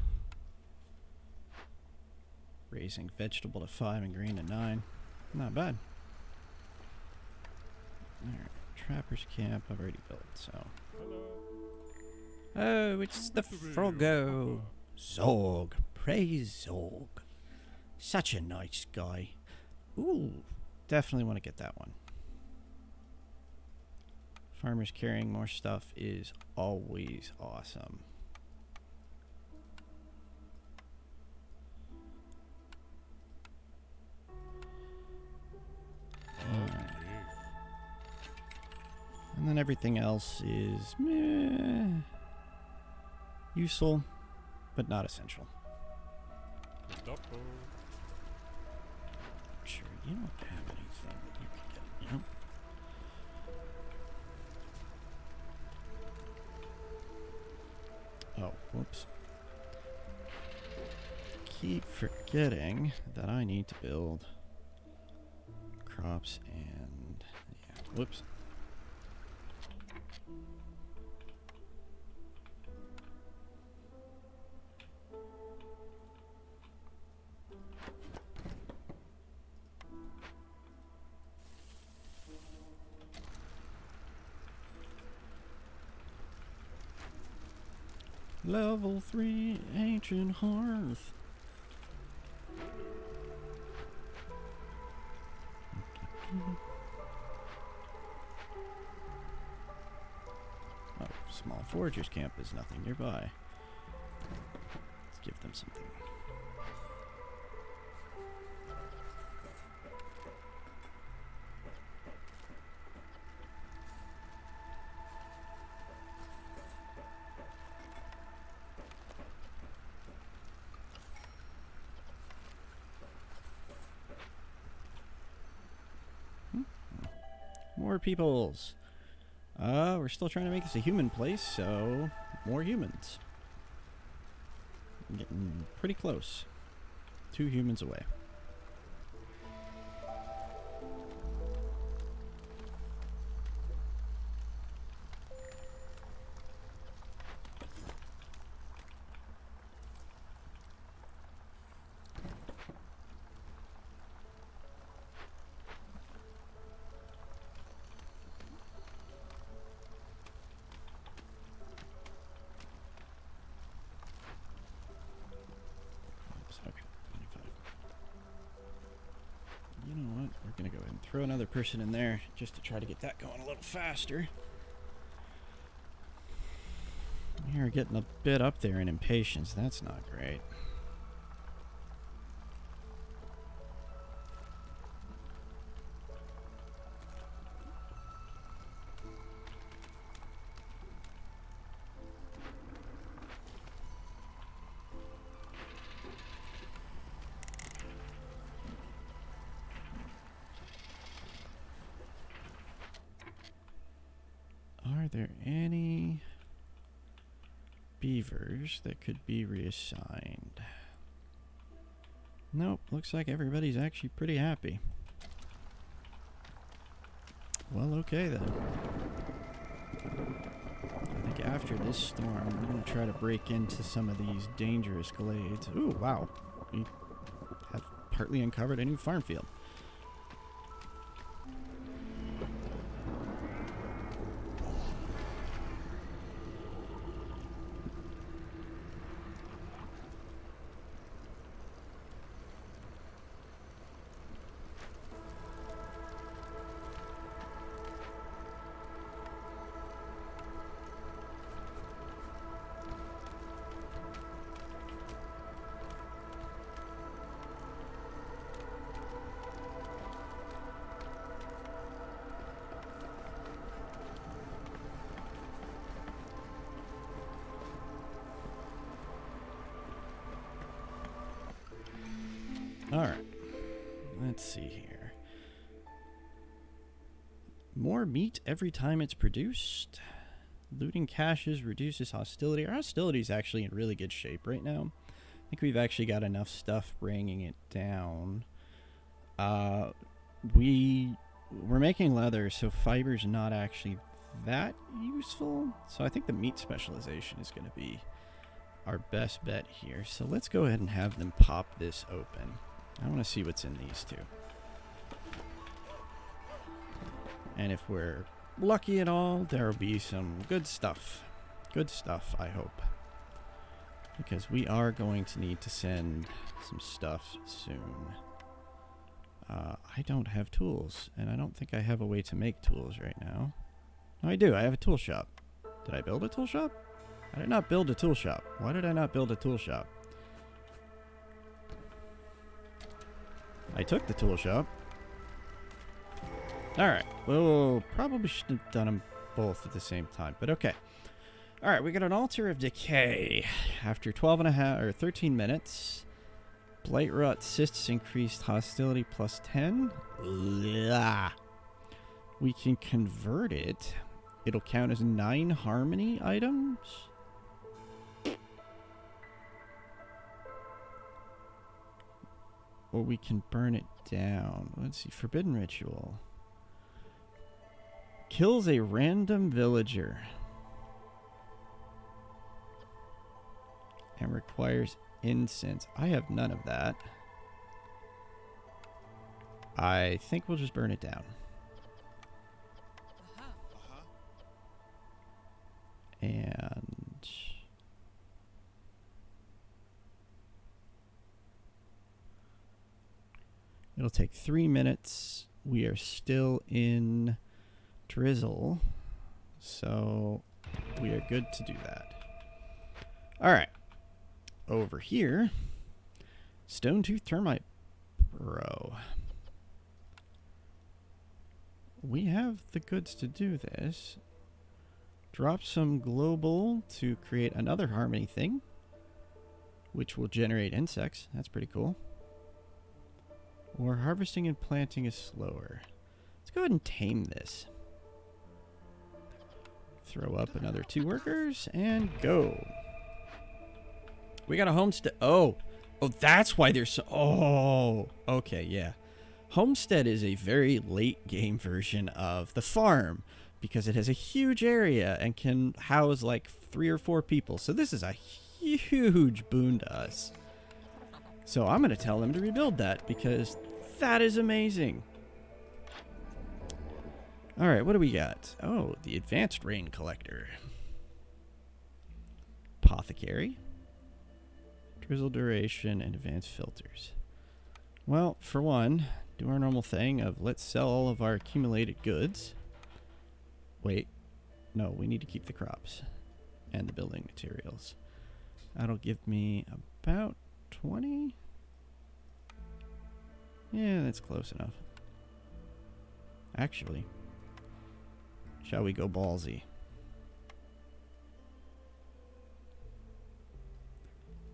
Raising vegetable to 5 and grain to 9. Not bad. Alright, Trapper's Camp I've already built, so. Oh, it's the Froggo. Zorg. Praise Zorg. Such a nice guy. Ooh, definitely want to get that one. Farmers carrying more stuff is always awesome. And then everything else is meh, useful, but not essential. Sure, you don't have anything that you can get, you know? Oh, whoops. keep forgetting that I need to build crops and... yeah, whoops. Level 3 ancient hearth. Oh, small foragers camp is nothing nearby. Let's give them something. More peoples. We're still trying to make this a human place, so more humans. I'm getting pretty close. 2 humans away. Okay, 25. You know what? We're going to go ahead and throw another person in there just to try to get that going a little faster. You're getting a bit up there in impatience. That's not great. Are there any beavers that could be reassigned? Nope, looks like everybody's actually pretty happy. Well, okay then. I think after this storm, we're going to try to break into some of these dangerous glades. Ooh, wow. We have partly uncovered a new farm field. Alright, let's see here. More meat every time it's produced. Looting caches reduces hostility. Our hostility is actually in really good shape right now. I think we've actually got enough stuff bringing it down. We're making leather, so fiber's not actually that useful. So I think the meat specialization is going to be our best bet here. So let's go ahead and have them pop this open. I want to see what's in these two. And if we're lucky at all, there will be some good stuff. Good stuff, I hope. Because we are going to need to send some stuff soon. I don't have tools, and I don't think I have a way to make tools right now. No, I do. I have a tool shop. Did I build a tool shop? I did not build a tool shop. Why did I not build a tool shop? I took the tool shop. Alright. Well, probably should have done them both at the same time, but okay. Alright, we got an altar of decay. After 12 and a half or 13 minutes, blight rot cysts increased hostility plus 10. Blah. We can convert it. It'll count as 9 harmony items. or we can burn it down. Let's see. Forbidden ritual. Kills a random villager. And requires incense. I have none of that. I think we'll just burn it down. And it'll take 3 minutes. We are still in drizzle, so we are good to do that. All right. Over here, stone tooth termite burrow. We have the goods to do this. Drop some global to create another harmony thing, which will generate insects. That's pretty cool. Or harvesting and planting is slower. Let's go ahead and tame this. Throw up another 2 workers and go. We got a homestead. Oh, that's why there's so. Oh, okay, yeah. Homestead is a very late game version of the farm because it has a huge area and can house like 3 or 4 people. So this is a huge boon to us. So I'm going to tell them to rebuild that because that is amazing. All right, what do we got? Oh, the advanced rain collector. Apothecary. Drizzle duration and advanced filters. Well, for one, do our normal thing of let's sell all of our accumulated goods. Wait, no, we need to keep the crops and the building materials. That'll give me about 20. Yeah, that's close enough. Actually, shall we go ballsy?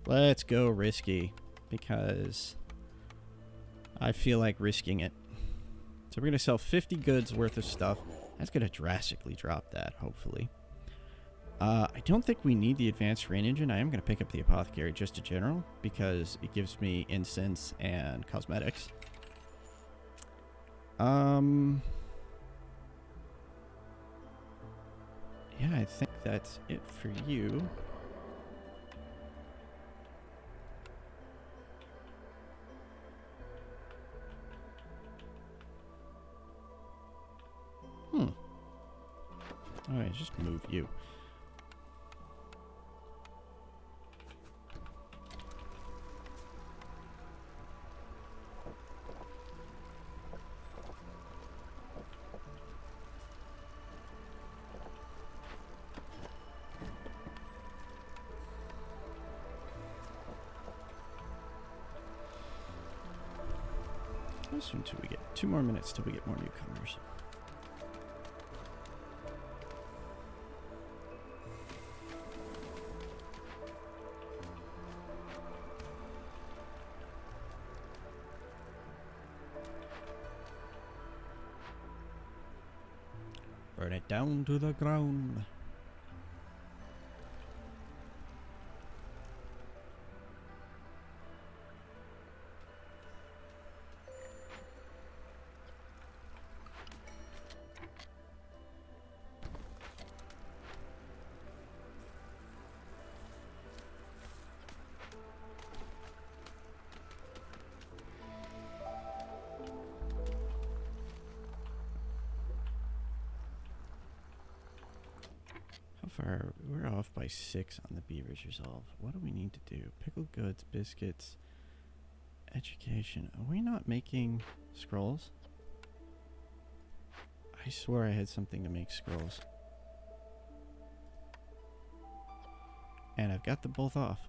Let's go risky, because I feel like risking it. So we're going to sell 50 goods worth of stuff. That's going to drastically drop that, hopefully. I don't think we need the advanced rain engine. I am going to pick up the apothecary just in general, because it gives me incense and cosmetics. Yeah, I think that's it for you. Alright, just move you. How soon till we get 2 more minutes till we get more newcomers? Burn it down to the ground. We're off by 6 on the beavers resolve. What do we need to do? Pickled goods, biscuits, education. Are we not making scrolls? I swear I had something to make scrolls. And I've got them both off.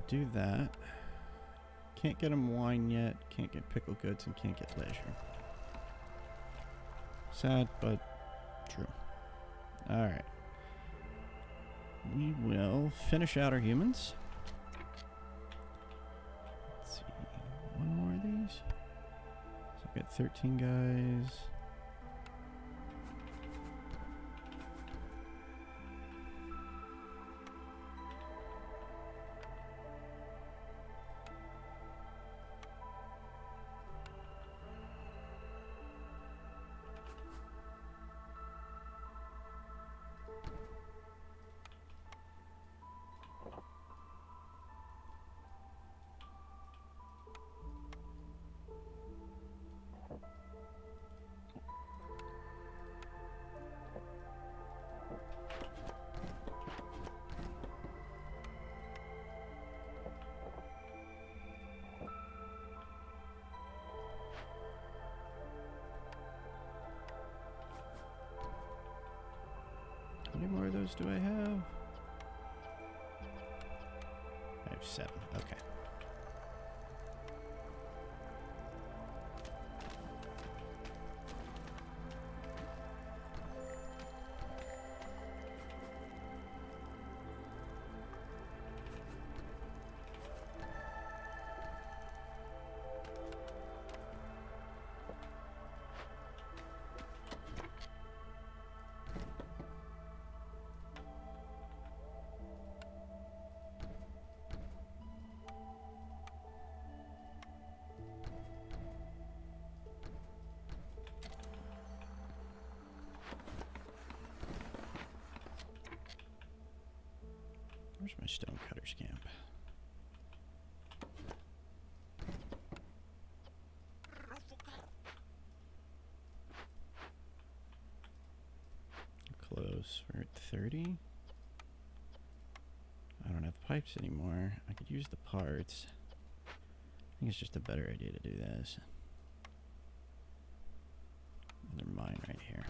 Do that. Can't get him wine yet. Can't get pickled goods and can't get leisure. Sad, but true. Alright. We will finish out our humans. Let's see. 1 more of these. So got 13 guys. How many more of those do I have? I have 7. Okay. Where's my stonecutter's camp? Close. We're at 30. I don't have pipes anymore. I could use the parts. I think it's just a better idea to do this. Another mine right here.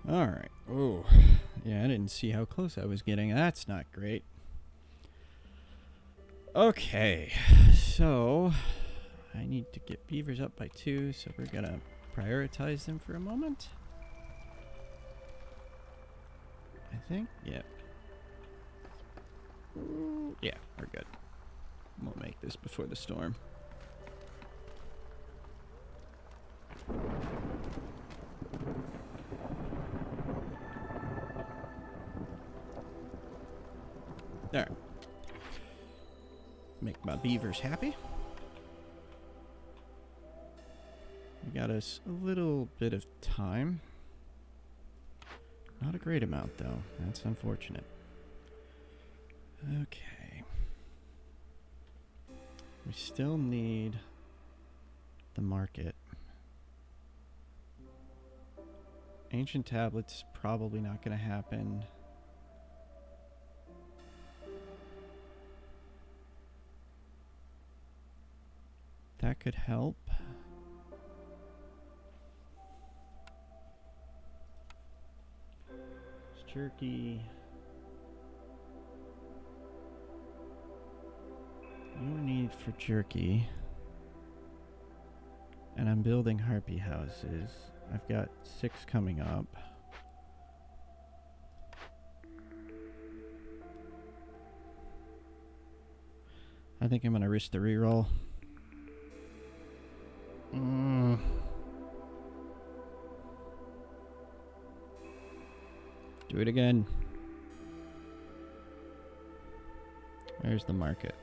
Alright. Oh, yeah, I didn't see how close I was getting. That's not great. Okay, so I need to get beavers up by 2, so we're gonna prioritize them for a moment. I think, yeah. Yeah, we're good. We'll make this before the storm. Alright. Make my beavers happy. We got us a little bit of time. Not a great amount, though. That's unfortunate. Okay. We still need the market. Ancient tablets probably not going to happen. That could help. It's jerky. No need for jerky. And I'm building harpy houses. I've got 6 coming up. I think I'm going to risk the reroll. Do it again. Where's the market?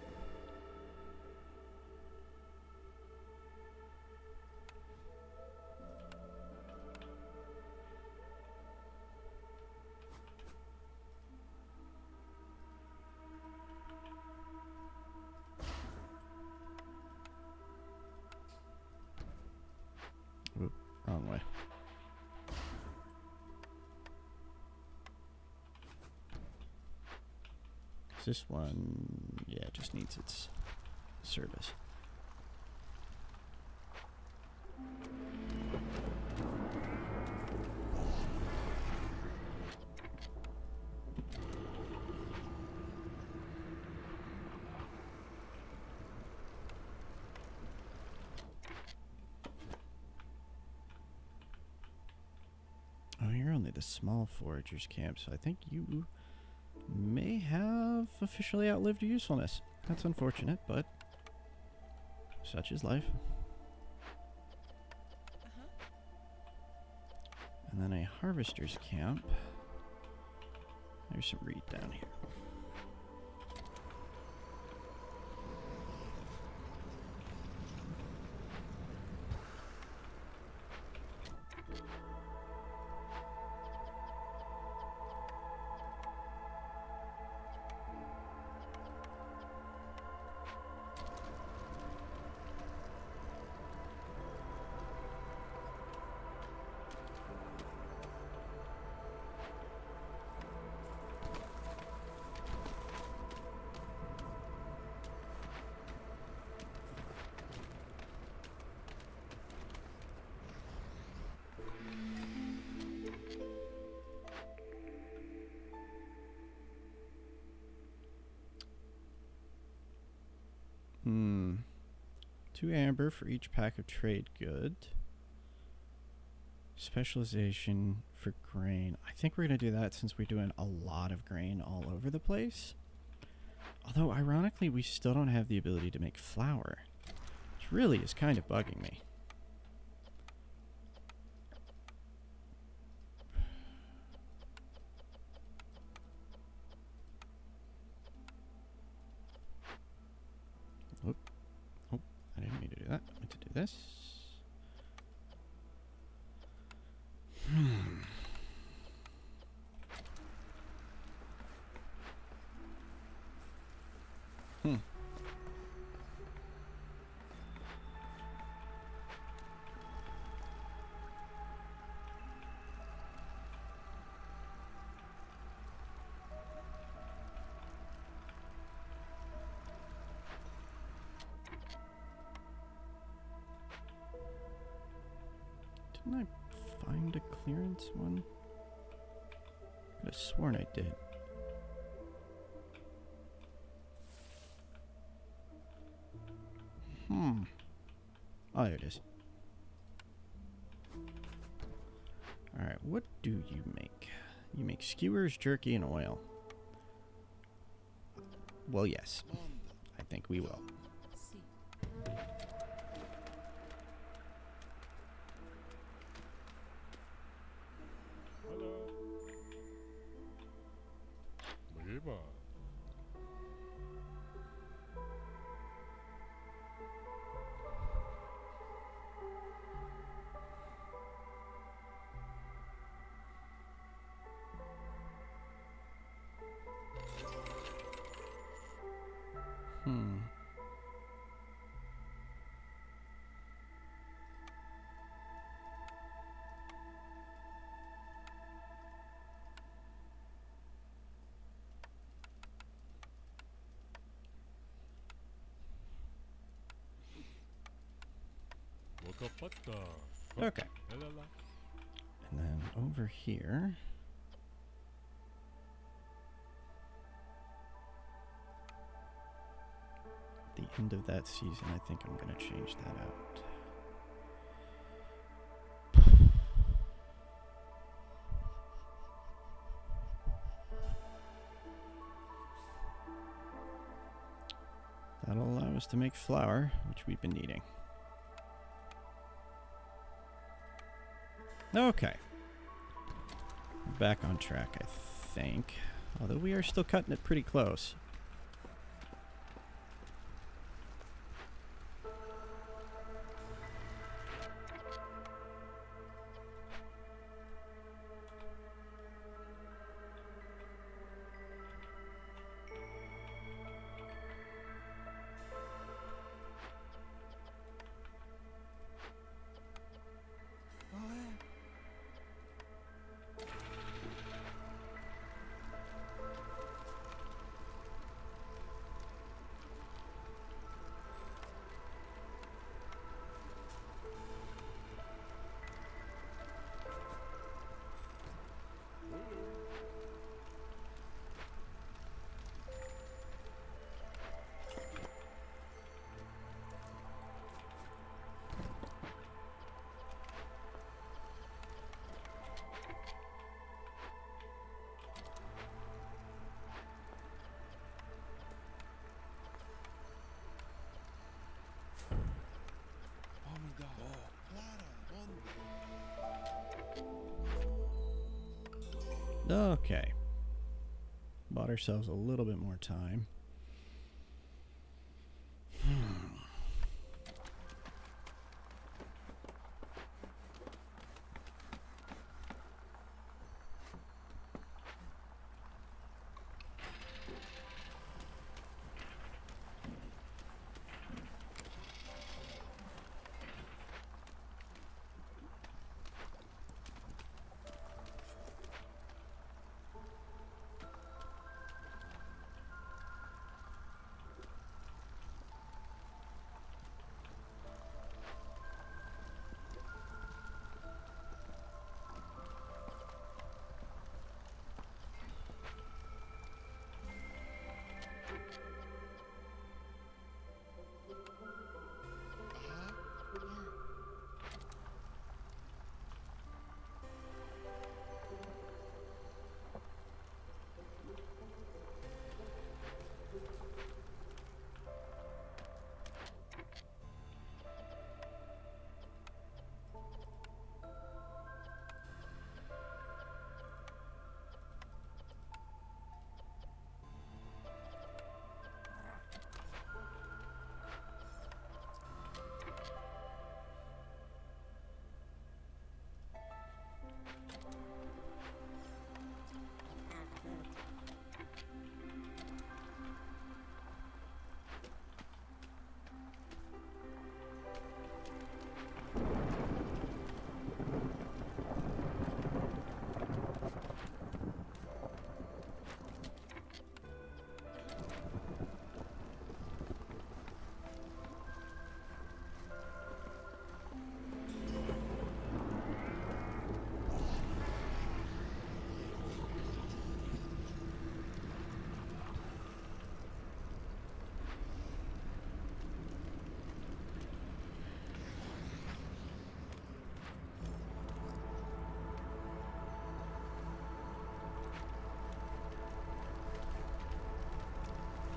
Oop, wrong way. 'Cause this one, yeah, just needs its service. Oh, you're only the small foragers camp, so I think you may have officially outlived your usefulness. That's unfortunate, but such is life. And then a harvester's camp. There's some reed down here. Hmm. 2 amber for each pack of trade good. Specialization for grain. I think we're going to do that since we're doing a lot of grain all over the place. Although, ironically, we still don't have the ability to make flour, which really is kind of bugging me. Oh, I didn't mean to do that. I meant to do this. Didn't I find a clearance one? I could have sworn I did. Oh, there it is. Alright, what do you make? You make skewers, jerky, and oil. Well, yes. I think we will. Okay. And then over here. At the end of that season, I think I'm going to change that out. That'll allow us to make flour, which we've been needing. Okay. We're back on track, I think. Although we are still cutting it pretty close. Okay. Bought ourselves a little bit more time.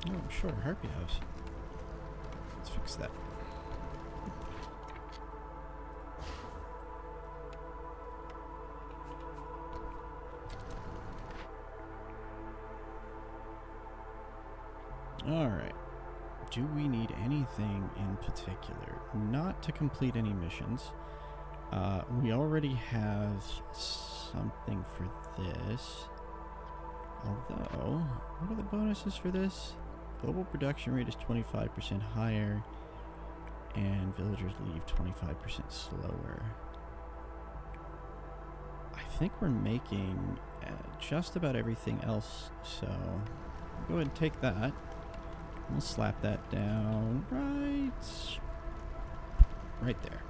Oh, sure, Harpy House. Let's fix that. Alright. Do we need anything in particular? Not to complete any missions. We already have something for this. Although, what are the bonuses for this? Global production rate is 25% higher, and villagers leave 25% slower. I think we're making just about everything else, so go ahead and take that. We'll slap that down right there.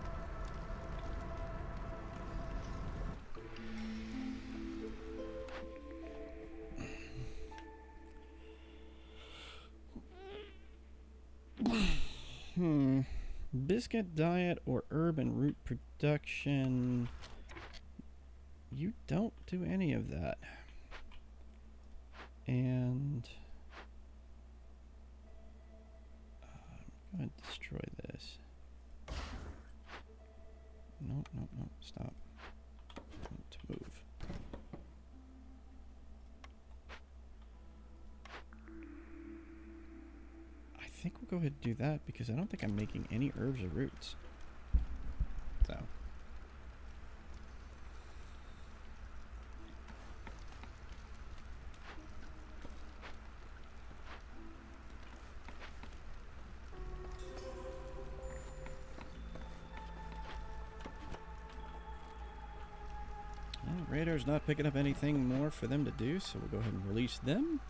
Biscuit diet or herb and root production. You don't do any of that. And I'm going to destroy this. Nope, stop. To move. I think we'll go ahead and do that because I don't think I'm making any herbs or roots. So. Well, Radar's not picking up anything more for them to do, so we'll go ahead and release them.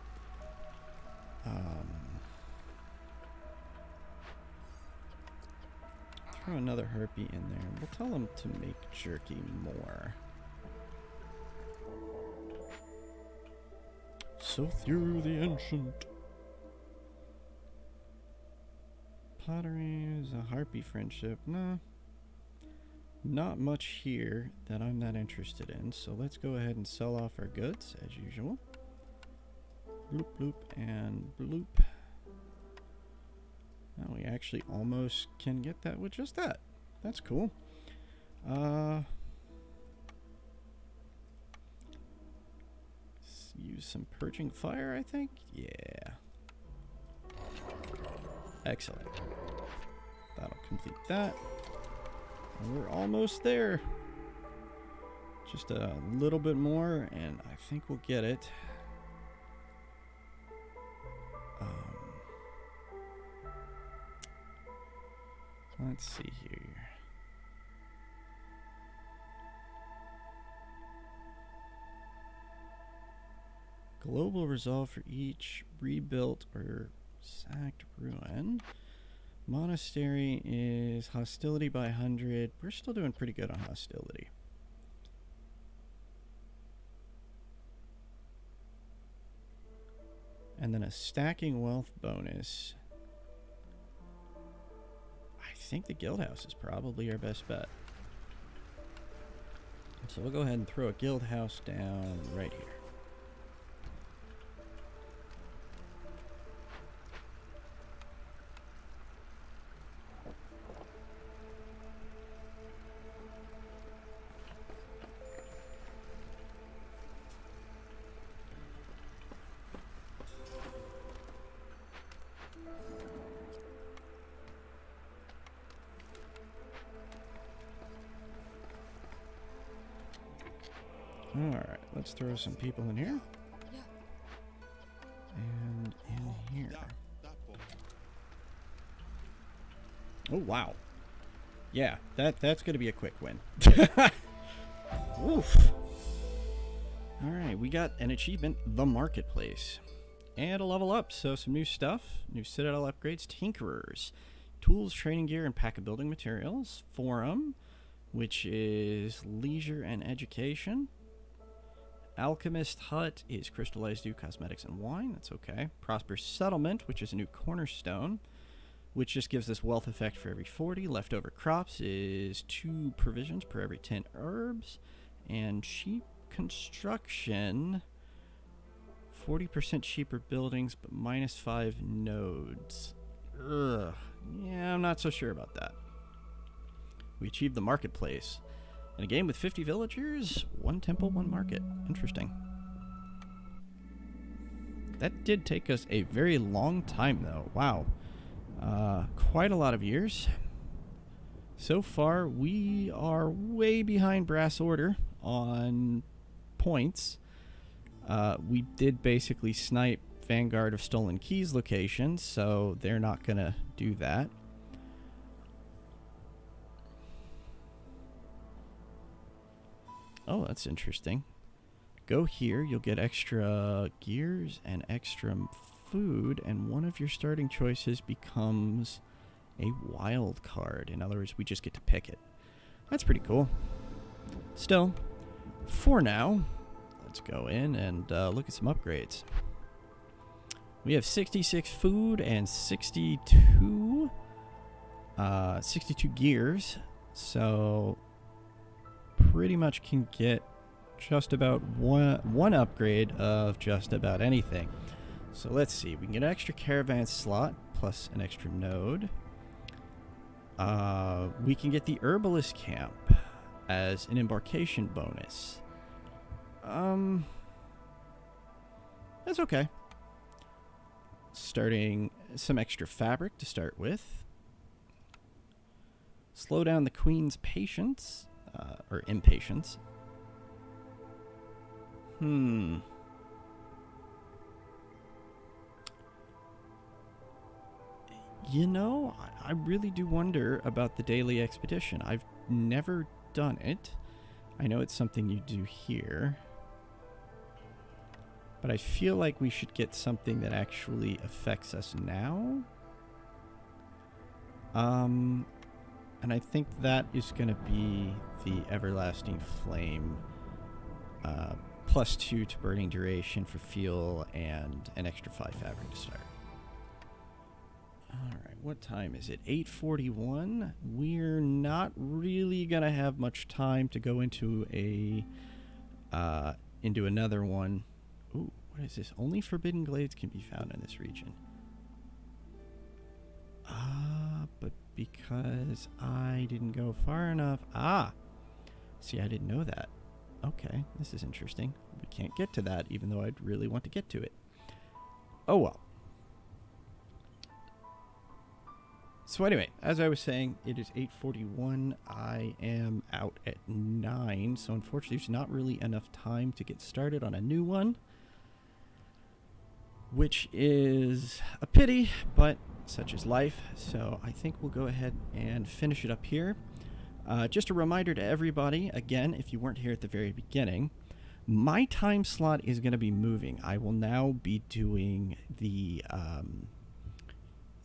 Throw another harpy in there. We'll tell them to make jerky more. So through the ancient. Pottery is a harpy friendship. Nah. Not much here that I'm not interested in. So let's go ahead and sell off our goods as usual. Bloop, bloop, and bloop. Now we actually almost can get that with just that. That's cool. use some purging fire, I think. Yeah. Excellent. That'll complete that. And we're almost there. Just a little bit more, and I think we'll get it. Let's see here. Global resolve for each rebuilt or sacked ruin. Monastery is hostility by 100. We're still doing pretty good on hostility. And then a stacking wealth bonus. I think the guild house is probably our best bet. So we'll go ahead and throw a guild house down right here. Alright, let's throw some people in here. And in here. Oh, wow. Yeah, that's going to be a quick win. Oof. Alright, we got an achievement, the Marketplace. And a level up, so some new stuff. New Citadel upgrades, Tinkerers. Tools, training gear, and pack of building materials. Forum, which is leisure and education. Alchemist Hut is crystallized dew, cosmetics, and wine. That's okay. Prosperous Settlement, which is a new cornerstone, which just gives this wealth effect for every 40. Leftover crops is 2 provisions per every 10 herbs. And cheap construction, 40% cheaper buildings, but minus 5 nodes. Ugh. Yeah, I'm not so sure about that. We achieved the Marketplace. In a game with 50 villagers, 1 temple, 1 market. Interesting. That did take us a very long time, though. Wow. Quite a lot of years. So far, we are way behind Brass Order on points. We did basically snipe Vanguard of Stolen Keys locations, so they're not going to do that. Oh, that's interesting. Go here, you'll get extra gears and extra food, and one of your starting choices becomes a wild card. In other words, we just get to pick it. That's pretty cool. Still, for now, let's go in and look at some upgrades. We have 66 food and 62 gears, so pretty much can get just about one upgrade of just about anything. So let's see. We can get an extra caravan slot plus an extra node. We can get the herbalist camp as an embarkation bonus. That's okay. Starting some extra fabric to start with. Slow down the queen's patience. Or impatience. You know, I really do wonder about the daily expedition. I've never done it. I know it's something you do here. But I feel like we should get something that actually affects us now. And I think that is going to be the Everlasting Flame. +2 to burning duration for fuel and an extra 5 fabric to start. Alright, what time is it? 8:41. We're not really going to have much time to go into another one. Ooh, what is this? Only Forbidden Glades can be found in this region. But because I didn't go far enough. See, I didn't know that. Okay, this is interesting. We can't get to that, even though I'd really want to get to it. Oh well. So anyway, as I was saying, it is 8:41. I am out at 9, so unfortunately there's not really enough time to get started on a new one, which is a pity, but such is life. So I think we'll go ahead and finish it up here. Just a reminder to everybody, again, if you weren't here at the very beginning, my time slot is going to be moving. I will now be doing the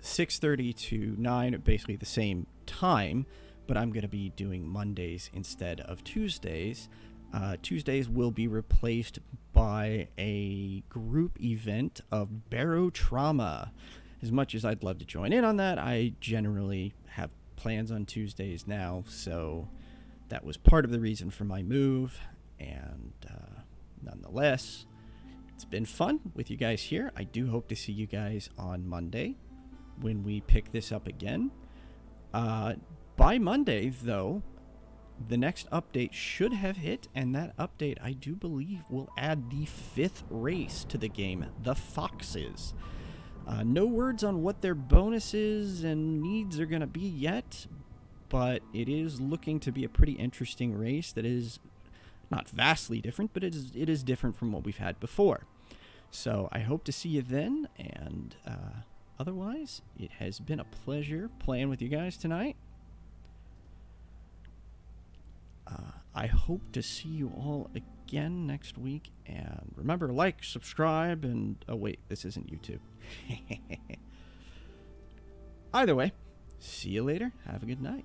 6:30 to 9, basically the same time, but I'm going to be doing Mondays instead of Tuesdays. Tuesdays will be replaced by a group event of barotrauma. As much as I'd love to join in on that, I generally have plans on Tuesdays now, so that was part of the reason for my move. And nonetheless, it's been fun with you guys here. I do hope to see you guys on Monday when we pick this up again. By Monday, though, the next update should have hit, and that update, I do believe, will add the 5th race to the game, the Foxes. No words on what their bonuses and needs are going to be yet, but it is looking to be a pretty interesting race that is not vastly different, but it is different from what we've had before. So I hope to see you then, and otherwise, it has been a pleasure playing with you guys tonight. I hope to see you all again next week. And remember, like, subscribe, and... oh, wait, this isn't YouTube. Either way, see you later. Have a good night.